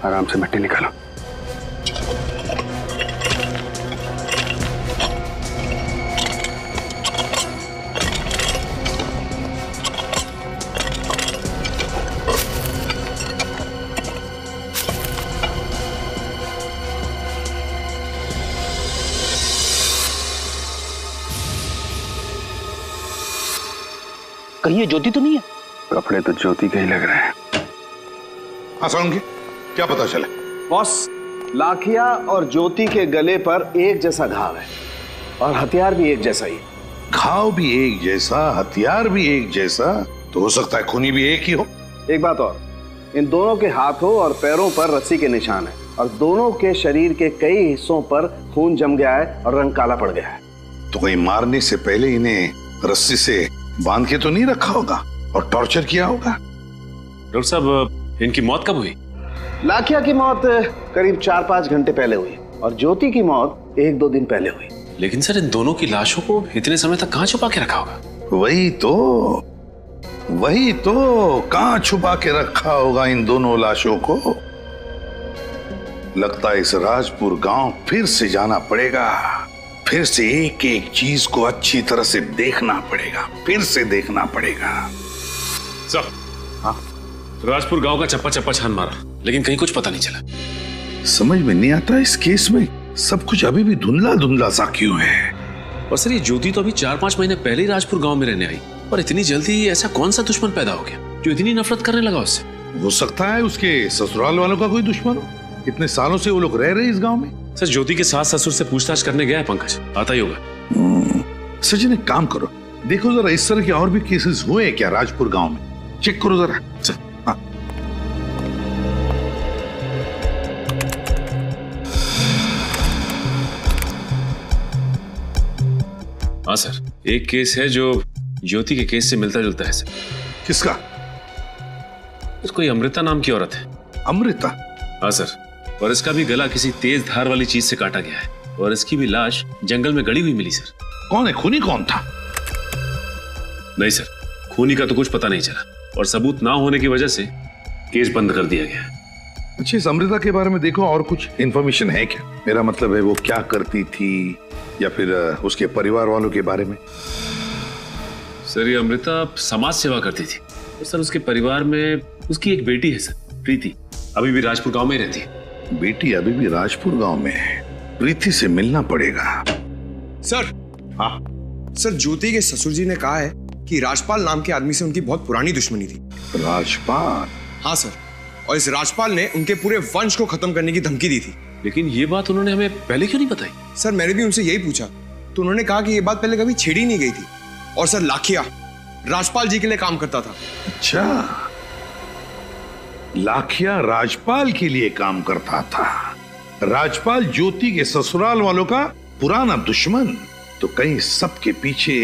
आराम से मिट्टी निकालो। कहीं ये ज्योति तो नहीं है? कपड़े तो ज्योति के ही लग रहे हैं। हाँ सोलंकी, क्या पता चले? बॉस, लाखिया और ज्योति के गले पर एक जैसा घाव है और हथियार भी एक जैसा ही। घाव भी एक जैसा, हथियार भी एक जैसा, तो हो सकता है खूनी भी एक ही हो। एक बात और, इन दोनों के हाथों और पैरों पर रस्सी के निशान है और दोनों के शरीर के कई हिस्सों पर खून जम गया है और रंग काला पड़ गया है। तो कहीं मारने से पहले इन्हें रस्सी से बांध के तो नहीं रखा होगा और टॉर्चर किया होगा? डॉक्टर साहब, इनकी मौत कब हुई? लाखिया की मौत करीब 4-5 घंटे पहले हुई और ज्योति की मौत 1-2 दिन पहले हुई। लेकिन सर, इन दोनों की लाशों को इतने समय तक कहाँ छुपा के रखा होगा? वही तो कहाँ छुपा के रखा होगा इन दोनों लाशों को? लगता है इस राजपुर गांव फिर से जाना पड़ेगा, फिर से एक एक चीज को अच्छी तरह से देखना पड़ेगा, फिर से देखना पड़ेगा। सर, हाँ, राजपुर गांव का चप्पा चप्पा छान मारा, लेकिन कहीं कुछ पता नहीं चला। समझ में नहीं आता इस केस में सब कुछ अभी भी धुंधला धुंधला सा क्यों है। और सर, ये ज्योति तो अभी 4-5 महीने पहले ही राजपुर गांव में रहने आई, और इतनी जल्दी ऐसा कौन सा दुश्मन पैदा हो गया जो इतनी नफरत करने लगा उससे? हो सकता है उसके ससुराल वालों का कोई दुश्मन हो। इतने सालों से वो लोग रह रहे इस गांव में। सर, ज्योति के सास ससुर से पूछताछ करने गया है पंकज, आता ही होगा। सचिन, एक काम करो, देखो जरा इस तरह के और भी केसेस हुए क्या राजपुर गांव में, चेक करो जरा। हाँ। हाँ सर, एक केस है जो ज्योति के केस से मिलता जुलता है सर। किसका? कोई अमृता नाम की औरत है। अमृता? हाँ सर, और इसका भी गला किसी तेज धार वाली चीज से काटा गया है और इसकी भी लाश जंगल में गड़ी हुई मिली सर। कौन है खूनी? कौन था? नहीं सर, खूनी का तो कुछ पता नहीं चला और सबूत ना होने की वजह से केस बंद कर दिया गया। अच्छा, इस अमृता के बारे में देखो और कुछ इंफॉर्मेशन है क्या? मेरा मतलब है वो क्या करती थी या फिर उसके परिवार वालों के बारे में। सर, ये अमृता समाज सेवा करती थी और सर उसके परिवार में उसकी एक बेटी है सर, प्रीति, अभी भी राजपुर गांव में रहती है। बेटी अभी भी राजपुर गांव में है? प्रीति से मिलना पड़ेगा। सर। हाँ सर, ज्योति के ससुर जी ने कहा है कि राजपाल नाम के आदमी से उनकी बहुत पुरानी दुश्मनी थी। राजपाल? हाँ सर, और इस राजपाल ने उनके पूरे वंश को खत्म करने की धमकी दी थी। लेकिन ये बात उन्होंने हमें पहले क्यों नहीं बताई? सर मैंने भी उनसे यही पूछा तो उन्होंने कहा कि ये बात पहले कभी छेड़ी नहीं गई थी। और सर लाखिया राजपाल जी के लिए काम करता था। अच्छा, लाखिया राजपाल के लिए काम करता था। राजपाल ज्योति के ससुराल वालों का पुराना दुश्मन। तो कहीं सबके पीछे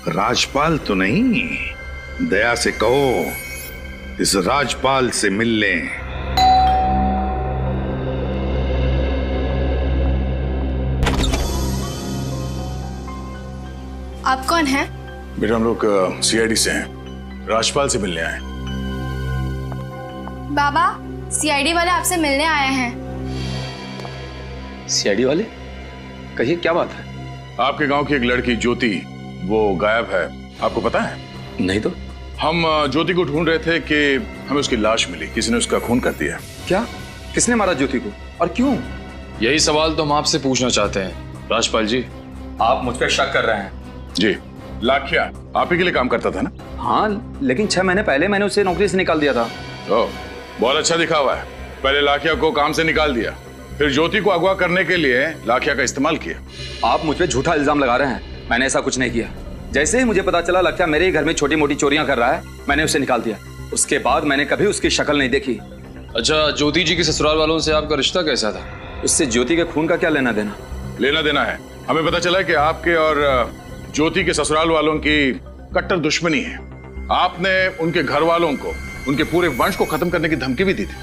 राजपाल तो नहीं? दया से कहो इस राजपाल से मिल लें। आप कौन हैं? बेटा हम लोग सीआईडी से हैं, राजपाल से मिलने आए। बाबा, सीआईडी वाले आपसे मिलने आए हैं। सीआईडी वाले? कहिए क्या बात है? आपके गांव की एक लड़की ज्योति, वो गायब है, आपको पता है? नहीं तो। हम ज्योति को ढूंढ रहे थे कि हमें उसकी लाश मिली, किसी ने उसका खून कर दिया। क्या? किसने मारा ज्योति को और क्यों? यही सवाल तो हम आपसे पूछना चाहते हैं राजपाल जी। आप मुझ पर शक कर रहे हैं? जी, लाखिया आप ही के लिए काम करता था ना? हाँ, लेकिन 6 महीने पहले मैंने उसे नौकरी से निकाल दिया था। ओह, बहुत अच्छा दिखा हुआ है। पहले लाखिया को काम से निकाल दिया, फिर ज्योति को अगवा करने के लिए लाखिया का इस्तेमाल किया। आप मुझ पे झूठा इल्जाम लगा रहे हैं। मैंने ऐसा कुछ नहीं किया। जैसे ही मुझे पता चला लाखिया मेरे ही घर में छोटी मोटी चोरियां कर रहा है, मैंने उसे निकाल दिया। उसके बाद मैंने कभी उसकी शक्ल नहीं देखी। अच्छा, ज्योति जी के ससुराल वालों से आपका रिश्ता कैसा था? उससे ज्योति के खून का क्या लेना देना? लेना देना है। हमें पता चला कि आपके और ज्योति के ससुराल वालों की कट्टर दुश्मनी है। आपने उनके घर वालों को, उनके पूरे वंश को खत्म करने की धमकी भी दी थी।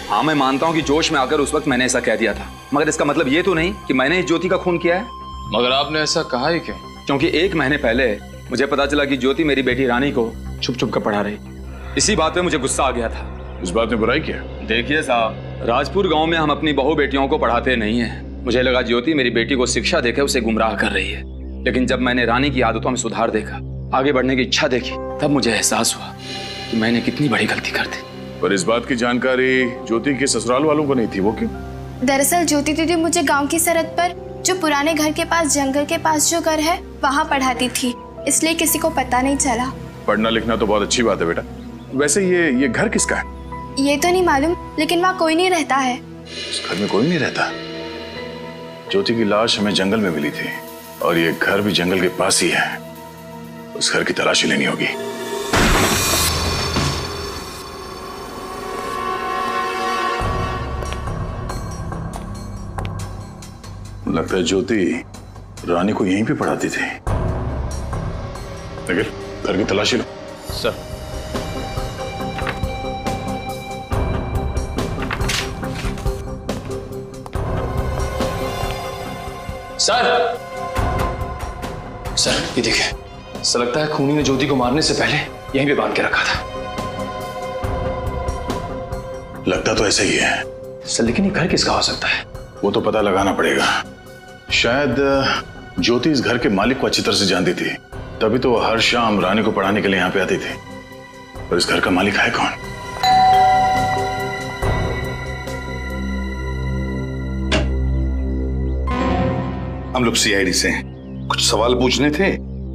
हाँ, मैं मानता हूँ कि जोश में आकर उस वक्त मैंने ऐसा कह दिया था, मगर इसका मतलब ये तो नहीं कि मैंने ज्योति का खून किया है। मगर आपने ऐसा कहा ही क्यों? क्योंकि 1 महीने पहले मुझे पता चला कि ज्योति मेरी बेटी रानी को छुप छुप कर पढ़ा रही। इसी बात पे मुझे गुस्सा आ गया था। इस बात में बुराई क्या? देखिए साहब, राजपुर गांव में हम अपनी बहू बेटियों को पढ़ाते नहीं हैं। मुझे लगा ज्योति मेरी बेटी को शिक्षा देकर उसे गुमराह कर रही है, लेकिन जब मैंने रानी की आदतों में सुधार देखा, आगे बढ़ने की इच्छा देखी, तब मुझे एहसास हुआ कि मैंने कितनी बड़ी गलती कर दी। पर इस बात की जानकारी ज्योति के ससुराल वालों को नहीं थी, वो क्यों? दरअसल ज्योति दीदी मुझे गांव की सरहद पर जो पुराने घर के पास, जंगल के पास जो घर है, वहाँ पढ़ाती थी, इसलिए किसी को पता नहीं चला। पढ़ना लिखना तो बहुत अच्छी बात है बेटा। वैसे ये घर किसका है? ये तो नहीं मालूम, लेकिन वहाँ कोई नहीं रहता है। इस घर में कोई नहीं रहता? ज्योति की लाश हमें जंगल में मिली थी और ये घर भी जंगल के पास ही है। उस घर की तलाशी लेनी होगी। लगता है ज्योति रानी को यहीं पे पढ़ाती थी। निखिल, घर की तलाशी लो। सर। सर, सर ये देखिए, ऐसा लगता है खूनी ने ज्योति को मारने से पहले यहीं पे बांध के रखा था। लगता तो ऐसा ही है सर, लेकिन ये घर किसका हो सकता है? वो तो पता लगाना पड़ेगा। शायद ज्योति इस घर के मालिक को अच्छी तरह से जानती थी, तभी तो वो हर शाम रानी को पढ़ाने के लिए यहाँ पे आती थी। और इस घर का मालिक है कौन? हम लोग सीआईडी से हैं, कुछ सवाल पूछने थे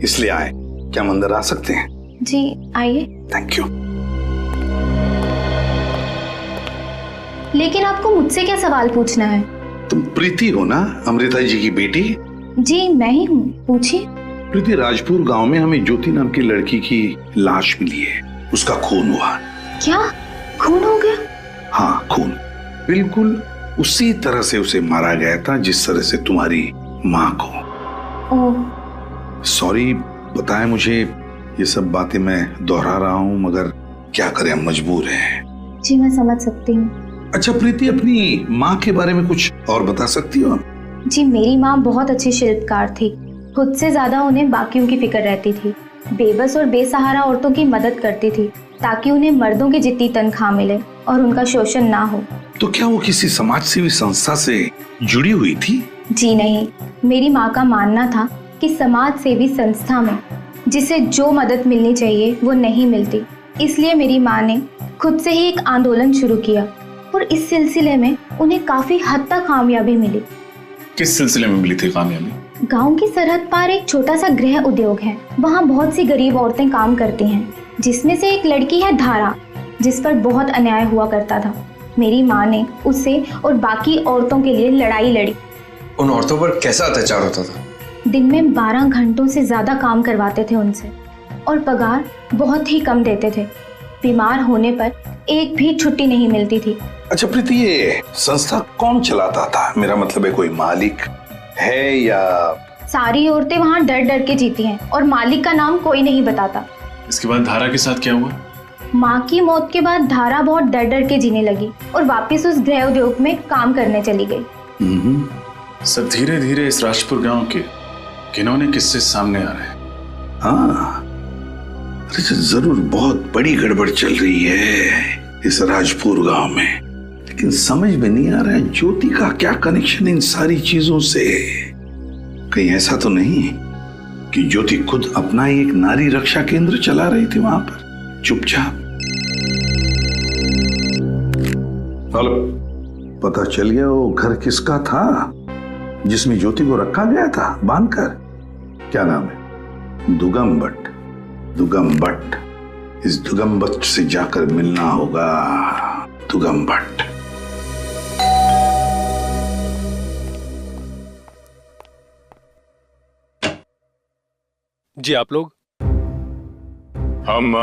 इसलिए आए। क्या हम अंदर आ सकते हैं? जी आइए। Thank you. लेकिन आपको मुझसे क्या सवाल पूछना है? तुम प्रीति हो ना, अमृता जी की बेटी? जी मैं ही हूँ, पूछिए। प्रीति, राजपुर गांव में हमें ज्योति नाम की लड़की की लाश मिली है, उसका खून हुआ। क्या खून हो गया? हाँ खून, बिल्कुल उसी तरह से उसे मारा गया था जिस तरह से तुम्हारी माँ को। ओह सॉरी, बताएं मुझे, ये सब बातें मैं दोहरा रहा हूँ, मगर क्या करें, हम मजबूर हैं। जी मैं समझ सकती हूँ। अच्छा प्रीति, अपनी माँ के बारे में कुछ और बता सकती हो? जी मेरी माँ बहुत अच्छी शिल्पकार थी, खुद से ज्यादा उन्हें बाकियों की फिक्र रहती थी। बेबस और बेसहारा औरतों की मदद करती थी ताकि उन्हें मर्दों की जितनी तनख्वाह मिले और उनका शोषण ना हो। तो क्या वो किसी समाज सेवी संस्था से जुड़ी हुई थी? जी नहीं, मेरी माँ का मानना था कि समाज सेवी संस्था में जिसे जो मदद मिलनी चाहिए वो नहीं मिलती, इसलिए मेरी माँ ने खुद से ही एक आंदोलन शुरू किया और इस सिलसिले में उन्हें काफी हद तक कामयाबी मिली। किस सिलसिले में मिली थी कामयाबी? गांव की सरहद पार एक छोटा सा गृह उद्योग है। वहाँ बहुत सी गरीब औरतें काम करती हैं, जिसमें से एक लड़की है धारा, जिस पर बहुत अन्याय हुआ करता था। मेरी माँ ने उससे और बाकी औरतों के लिए लड़ाई लड़ी। उन औरतों पर कैसा अत्याचार होता था? दिन में 12 घंटों से ज्यादा काम करवाते थे उनसे और पगार बहुत ही कम देते थे। बीमार होने पर एक भी छुट्टी नहीं मिलती थी। अच्छा प्रीति, ये संस्था कौन चलाता था? मेरा मतलब है कोई मालिक है या? सारी औरतें वहाँ डर डर के जीती हैं और मालिक का नाम कोई नहीं बताता। इसके बाद धारा के साथ क्या हुआ? माँ की मौत के बाद धारा बहुत डर डर के जीने लगी और वापस उस गृह उद्योग में काम करने चली गई। सर धीरे धीरे इस राजपुर गांव के घिनौने किस्से सामने आ रहे हैं। हाँ, जरूर बहुत बड़ी गड़बड़ चल रही है इस राजपुर गांव में, लेकिन समझ में नहीं आ रहा है ज्योति का क्या कनेक्शन इन सारी चीजों से। कहीं ऐसा तो नहीं कि ज्योति खुद अपना ही एक नारी रक्षा केंद्र चला रही थी वहां पर चुपचाप? हेलो, पता चल गया वो घर किसका था जिसमें ज्योति को रखा गया था बांधकर? क्या नाम है? दुगम भट्ट। दुगम भट्ट, इस दुगम भट्ट से जाकर मिलना होगा। दुगम भट्ट। जी आप लोग? हम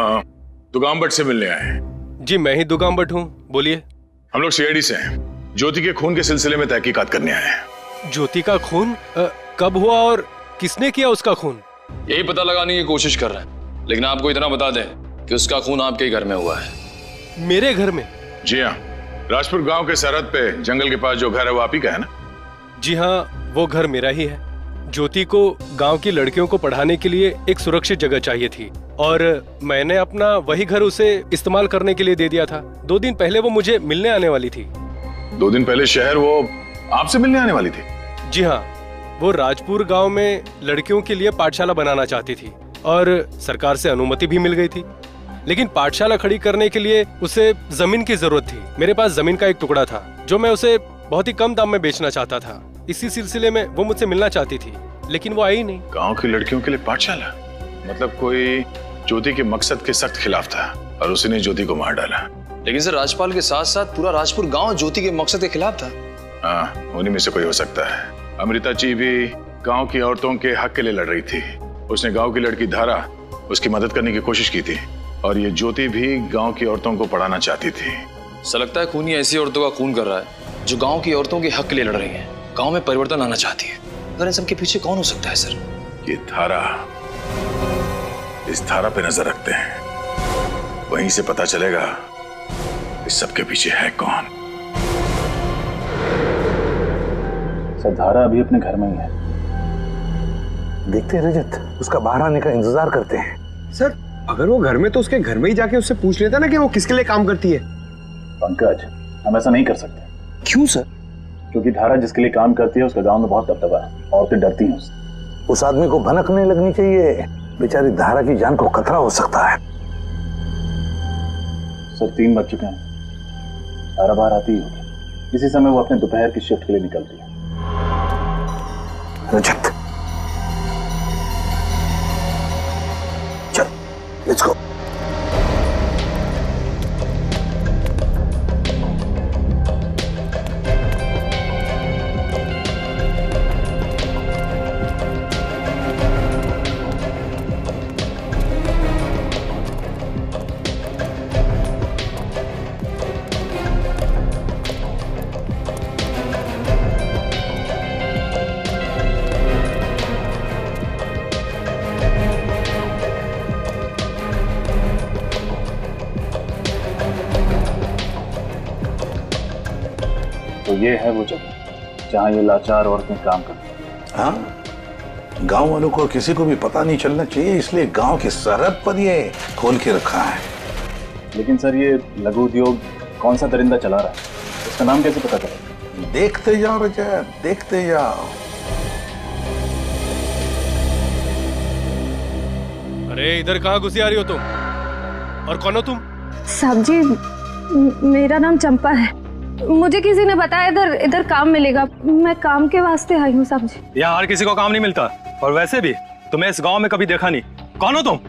दुगाम भट्ट से मिलने आए हैं। जी मैं ही दुगाम भट्ट हूँ, बोलिए। हम लोग सीआईडी से हैं। ज्योति के खून के सिलसिले में तहकीकात करने आए हैं। ज्योति का खून कब हुआ और किसने किया उसका खून? यही पता लगाने की कोशिश कर रहे हैं, लेकिन आपको इतना बता दें कि उसका खून आपके घर में हुआ है। मेरे घर में? जी हाँ, राजपुर गांव के सरहद पे जंगल के पास जो घर है वो आप ही का है ना? जी हाँ, वो घर मेरा ही है। ज्योति को गांव की लड़कियों को पढ़ाने के लिए एक सुरक्षित जगह चाहिए थी और मैंने अपना वही घर उसे इस्तेमाल करने के लिए दे दिया था। 2 दिन पहले वो मुझे मिलने आने वाली थी। 2 दिन पहले शहर वो आपसे मिलने आने वाली थी? जी हाँ, वो राजपुर गांव में लड़कियों के लिए पाठशाला बनाना चाहती थी और सरकार से अनुमति भी मिल गई थी, लेकिन पाठशाला खड़ी करने के लिए उसे जमीन की जरूरत थी। मेरे पास जमीन का एक टुकड़ा था जो मैं उसे बहुत ही कम दाम में बेचना चाहता था। इसी सिलसिले में वो मुझसे मिलना चाहती थी, लेकिन वो आई नहीं। गांव की लड़कियों के लिए पाठशाला? मतलब कोई ज्योति के मकसद के सख्त खिलाफ था और उसने ज्योति को मार डाला। लेकिन सर, राजपाल के साथ साथ पूरा राजपुर गांव ज्योति के मकसद के खिलाफ था। हाँ, उन्हीं में से कोई हो सकता है। अमृता जी भी गांव की औरतों के हक के लिए लड़ रही थी। उसने गांव की लड़की धारा उसकी मदद करने की कोशिश की थी और ये ज्योति भी गांव की औरतों को पढ़ाना चाहती थी। ऐसा लगता है खूनी ऐसी औरतों का खून कर रहा है जो गांव की औरतों के हक के लिए लड़ रही हैं, गांव में परिवर्तन लाना चाहती है। अगर इन सबके पीछे कौन हो सकता है सर? ये धारा, इस धारा पे नजर रखते हैं, वहीं से पता चलेगा इस सबके पीछे है कौन। सर धारा अभी अपने घर में ही है। देखते हैं रजत, उसका बाहर आने का इंतजार करते हैं। सर अगर वो घर में तो उसके घर में ही जाके उससे पूछ लेता ना कि वो किसके लिए काम करती है। पंकज, हम ऐसा नहीं कर सकते। क्यों सर? क्योंकि धारा जिसके लिए काम करती है उसका गांव में बहुत दबदबा है, औरतें डरती हैं उससे। उस आदमी को भनक नहीं लगनी चाहिए, बेचारी धारा की जान को खतरा हो सकता है। सर 3 बज चुके हैं, धारा बाहर आती ही होगी। इसी समय वो अपने दोपहर की शिफ्ट के लिए निकलती है। रजत, चल, लेट्स गो। तो ये है वो जगह जहाँ ये लाचार औरतें काम करती हैं। हाँ, गांव वालों को किसी को भी पता नहीं चलना चाहिए, इसलिए गांव की सरहद पर ये खोल के रखा है। लेकिन सर ये लघु उद्योग कौन सा दरिंदा चला रहा है, इसका नाम कैसे पता चलेगा? देखते जाओ रजत, देखते जाओ। अरे इधर कहाँ घुसी आ रही हो तुम? और कौन हो तुम? साहब जी, मेरा नाम चंपा है। मुझे किसी ने बताया इधर इधर काम मिलेगा। मैं काम के वास्ते आई हूँ साहब जी। यहाँ हर किसी को काम नहीं मिलता, और वैसे भी तुम्हें इस गांव में कभी देखा नहीं। कौन हो तुम?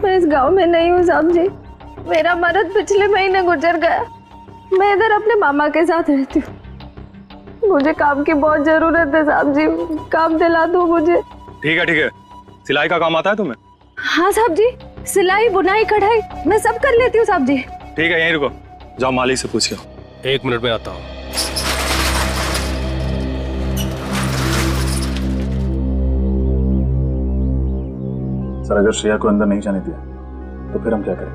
मैं इस गांव में नहीं हूँ साहब जी। मेरा मर्द पिछले महीने गुजर गया। मैं इधर अपने मामा के साथ रहती हूँ। मुझे काम की बहुत जरूरत है साहब जी, काम दिला दो मुझे। ठीक है, सिलाई का काम आता है तुम्हें? हाँ साहब जी, सिलाई बुनाई कढ़ाई मैं सब कर लेती हूँ साहब जी। ठीक है, यहीं रुको, जाओ मालिक से पूछ लो। 1 मिनट में आता हूँ। सर, अगर श्रेया को अंदर नहीं जाने दिया तो फिर हम क्या करें?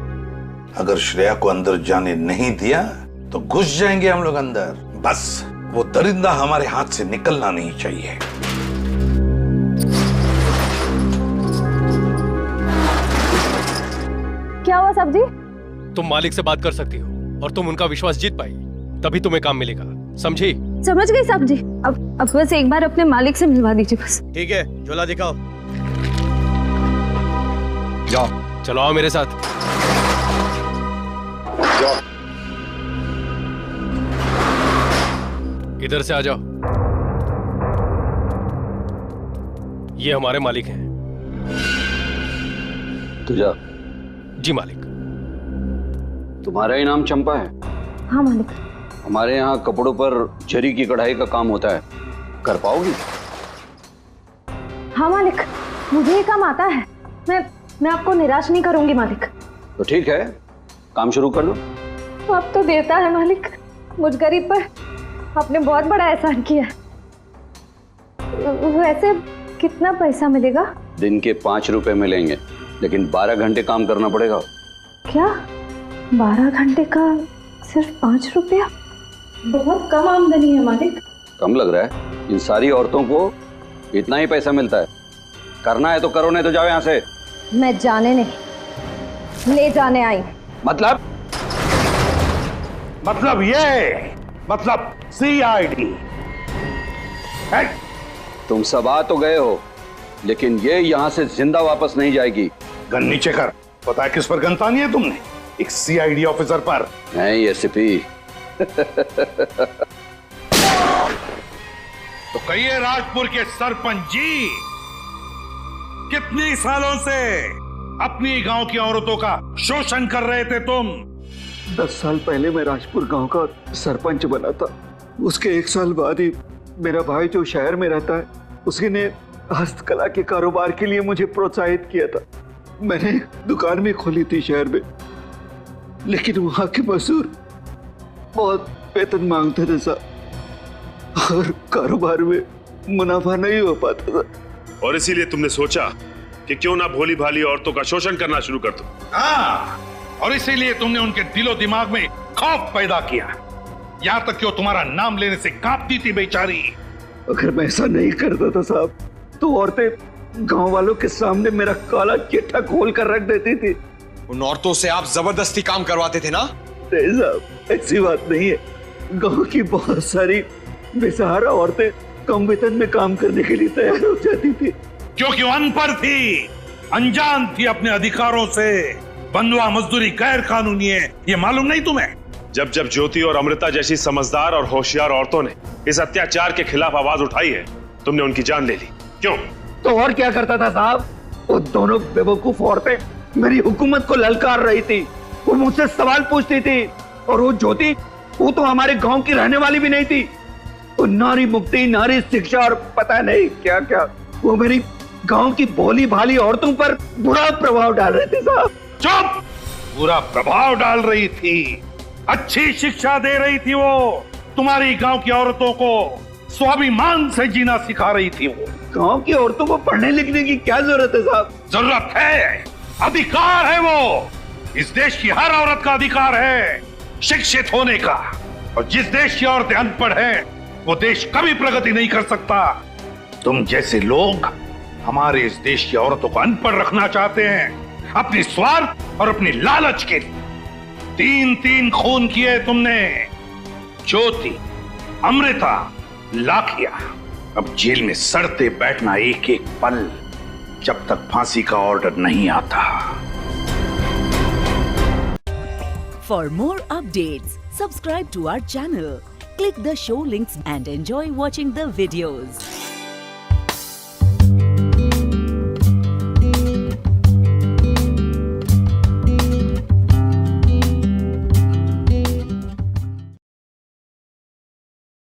अगर श्रेया को अंदर जाने नहीं दिया तो घुस जाएंगे हम लोग अंदर। बस वो दरिंदा हमारे हाथ से निकलना नहीं चाहिए। क्या हुआ साहब जी? तुम मालिक से बात कर सकती हो और तुम उनका विश्वास जीत पाई, तभी तुम्हें काम मिलेगा, समझी? समझ गई साहब जी। अब बस एक बार अपने मालिक से मिलवा दीजिए बस। ठीक है, झोला दिखाओ। जाओ, चलो आओ मेरे साथ। जाओ, इधर से आ जाओ। ये हमारे मालिक हैं। तुझा? जी मालिक। तुम्हारा ही नाम चंपा है? हाँ मालिक। हमारे यहाँ कपड़ों पर जरी की कढ़ाई का काम होता है, कर पाओगी? हाँ मालिक, मुझे ये काम आता है। मैं आपको निराश नहीं करूंगी मालिक। तो ठीक है, काम शुरू कर दो। अब तो देता है मालिक, मुझ गरीब पर आपने बहुत बड़ा एहसान किया। वैसे कितना पैसा मिलेगा? दिन के 5 रुपए मिलेंगे, लेकिन 12 घंटे काम करना पड़ेगा। क्या 12 घंटे का सिर्फ 5 रुपया? बहुत कम आमदनी है मालिक। कम लग रहा है? इन सारी औरतों को इतना ही पैसा मिलता है। करना है तो करो, नहीं तो जाओ यहाँ से। मैं जाने नहीं, ले जाने आई। मतलब ये मतलब CID। तुम सब आ तो गए हो, लेकिन ये यहाँ से जिंदा वापस नहीं जाएगी। गन नीचे कर। पता है किस पर गन तानी है तुमने? एक CID ऑफिसर पर। नहीं एसपी। तो कहिए राजपुर के सरपंच जी, कितने सालों से अपनी गांव की औरतों का शोषण कर रहे थे तुम? 10 साल पहले मैं राजपुर गांव का सरपंच बना था। उसके 1 साल बाद ही मेरा भाई जो शहर में रहता है, उसने हस्तकला के कारोबार के लिए मुझे प्रोत्साहित किया था। मैंने दुकान भी खोली थी शहर में, लेकिन वहां के मजदूर बहुत वेतन मांगते थे साहब, और कारोबार में मुनाफा नहीं हो पाता था। और इसीलिए तुमने सोचा कि क्यों ना भोली भाली औरतों का शोषण करना शुरू कर दो। हाँ, और इसीलिए तुमने उनके दिलो दिमाग में खौफ पैदा किया, यहाँ तक कि वो तुम्हारा नाम लेने से कांपती थी बेचारी। अगर मैं ऐसा नहीं करता था साहब, तो औरतें गांव वालों के सामने मेरा काला चिट्ठा खोल कर रख देती थी। उन औरतों से आप जबरदस्ती काम करवाते थे ना? नहीं साहब, ऐसी बात नहीं है। गांव की बहुत सारी बेसहारा औरतें कम वेतन में काम करने के लिए तैयार हो जाती थी, क्योंकि वो अनपढ़ थी, अनजान थी अपने अधिकारों से। बंधुआ मजदूरी गैर कानूनी है, ये मालूम नहीं तुम्हें? जब जब ज्योति और अमृता जैसी समझदार और होशियार औरतों ने इस अत्याचार के खिलाफ आवाज उठाई है, तुमने उनकी जान ले ली। क्यों? तो और क्या करता था साहब? वो दोनों बेवकूफ औरतें मेरी हुकूमत को ललकार रही थी, वो मुझसे सवाल पूछती थी। और वो ज्योति, वो तो हमारे गांव की रहने वाली भी नहीं थी। वो नारी मुक्ति, नारी शिक्षा और पता नहीं क्या क्या, वो मेरी गांव की भोली भाली औरतों पर बुरा प्रभाव डाल रहे थे साहब। चुप! बुरा प्रभाव डाल रही थी, अच्छी शिक्षा दे रही थी। वो तुम्हारी गांव की औरतों को स्वाभिमान से जीना सिखा रही थी। वो गांव की औरतों को पढ़ने लिखने की क्या जरूरत है साहब? जरूरत है, अधिकार है वो। इस देश की हर औरत का अधिकार है शिक्षित होने का। और जिस देश की औरतें अनपढ़ हैं, वो देश कभी प्रगति नहीं कर सकता। तुम जैसे लोग हमारे इस देश की औरतों को अनपढ़ रखना चाहते हैं, अपनी स्वार्थ और अपनी लालच के लिए। 3 खून किए तुमने, ज्योति, अमृता, लाखिया। अब जेल में सड़ते बैठना एक एक पल, जब तक फांसी का ऑर्डर नहीं आता। For more updates, subscribe to our channel, Click the show links and enjoy watching the videos.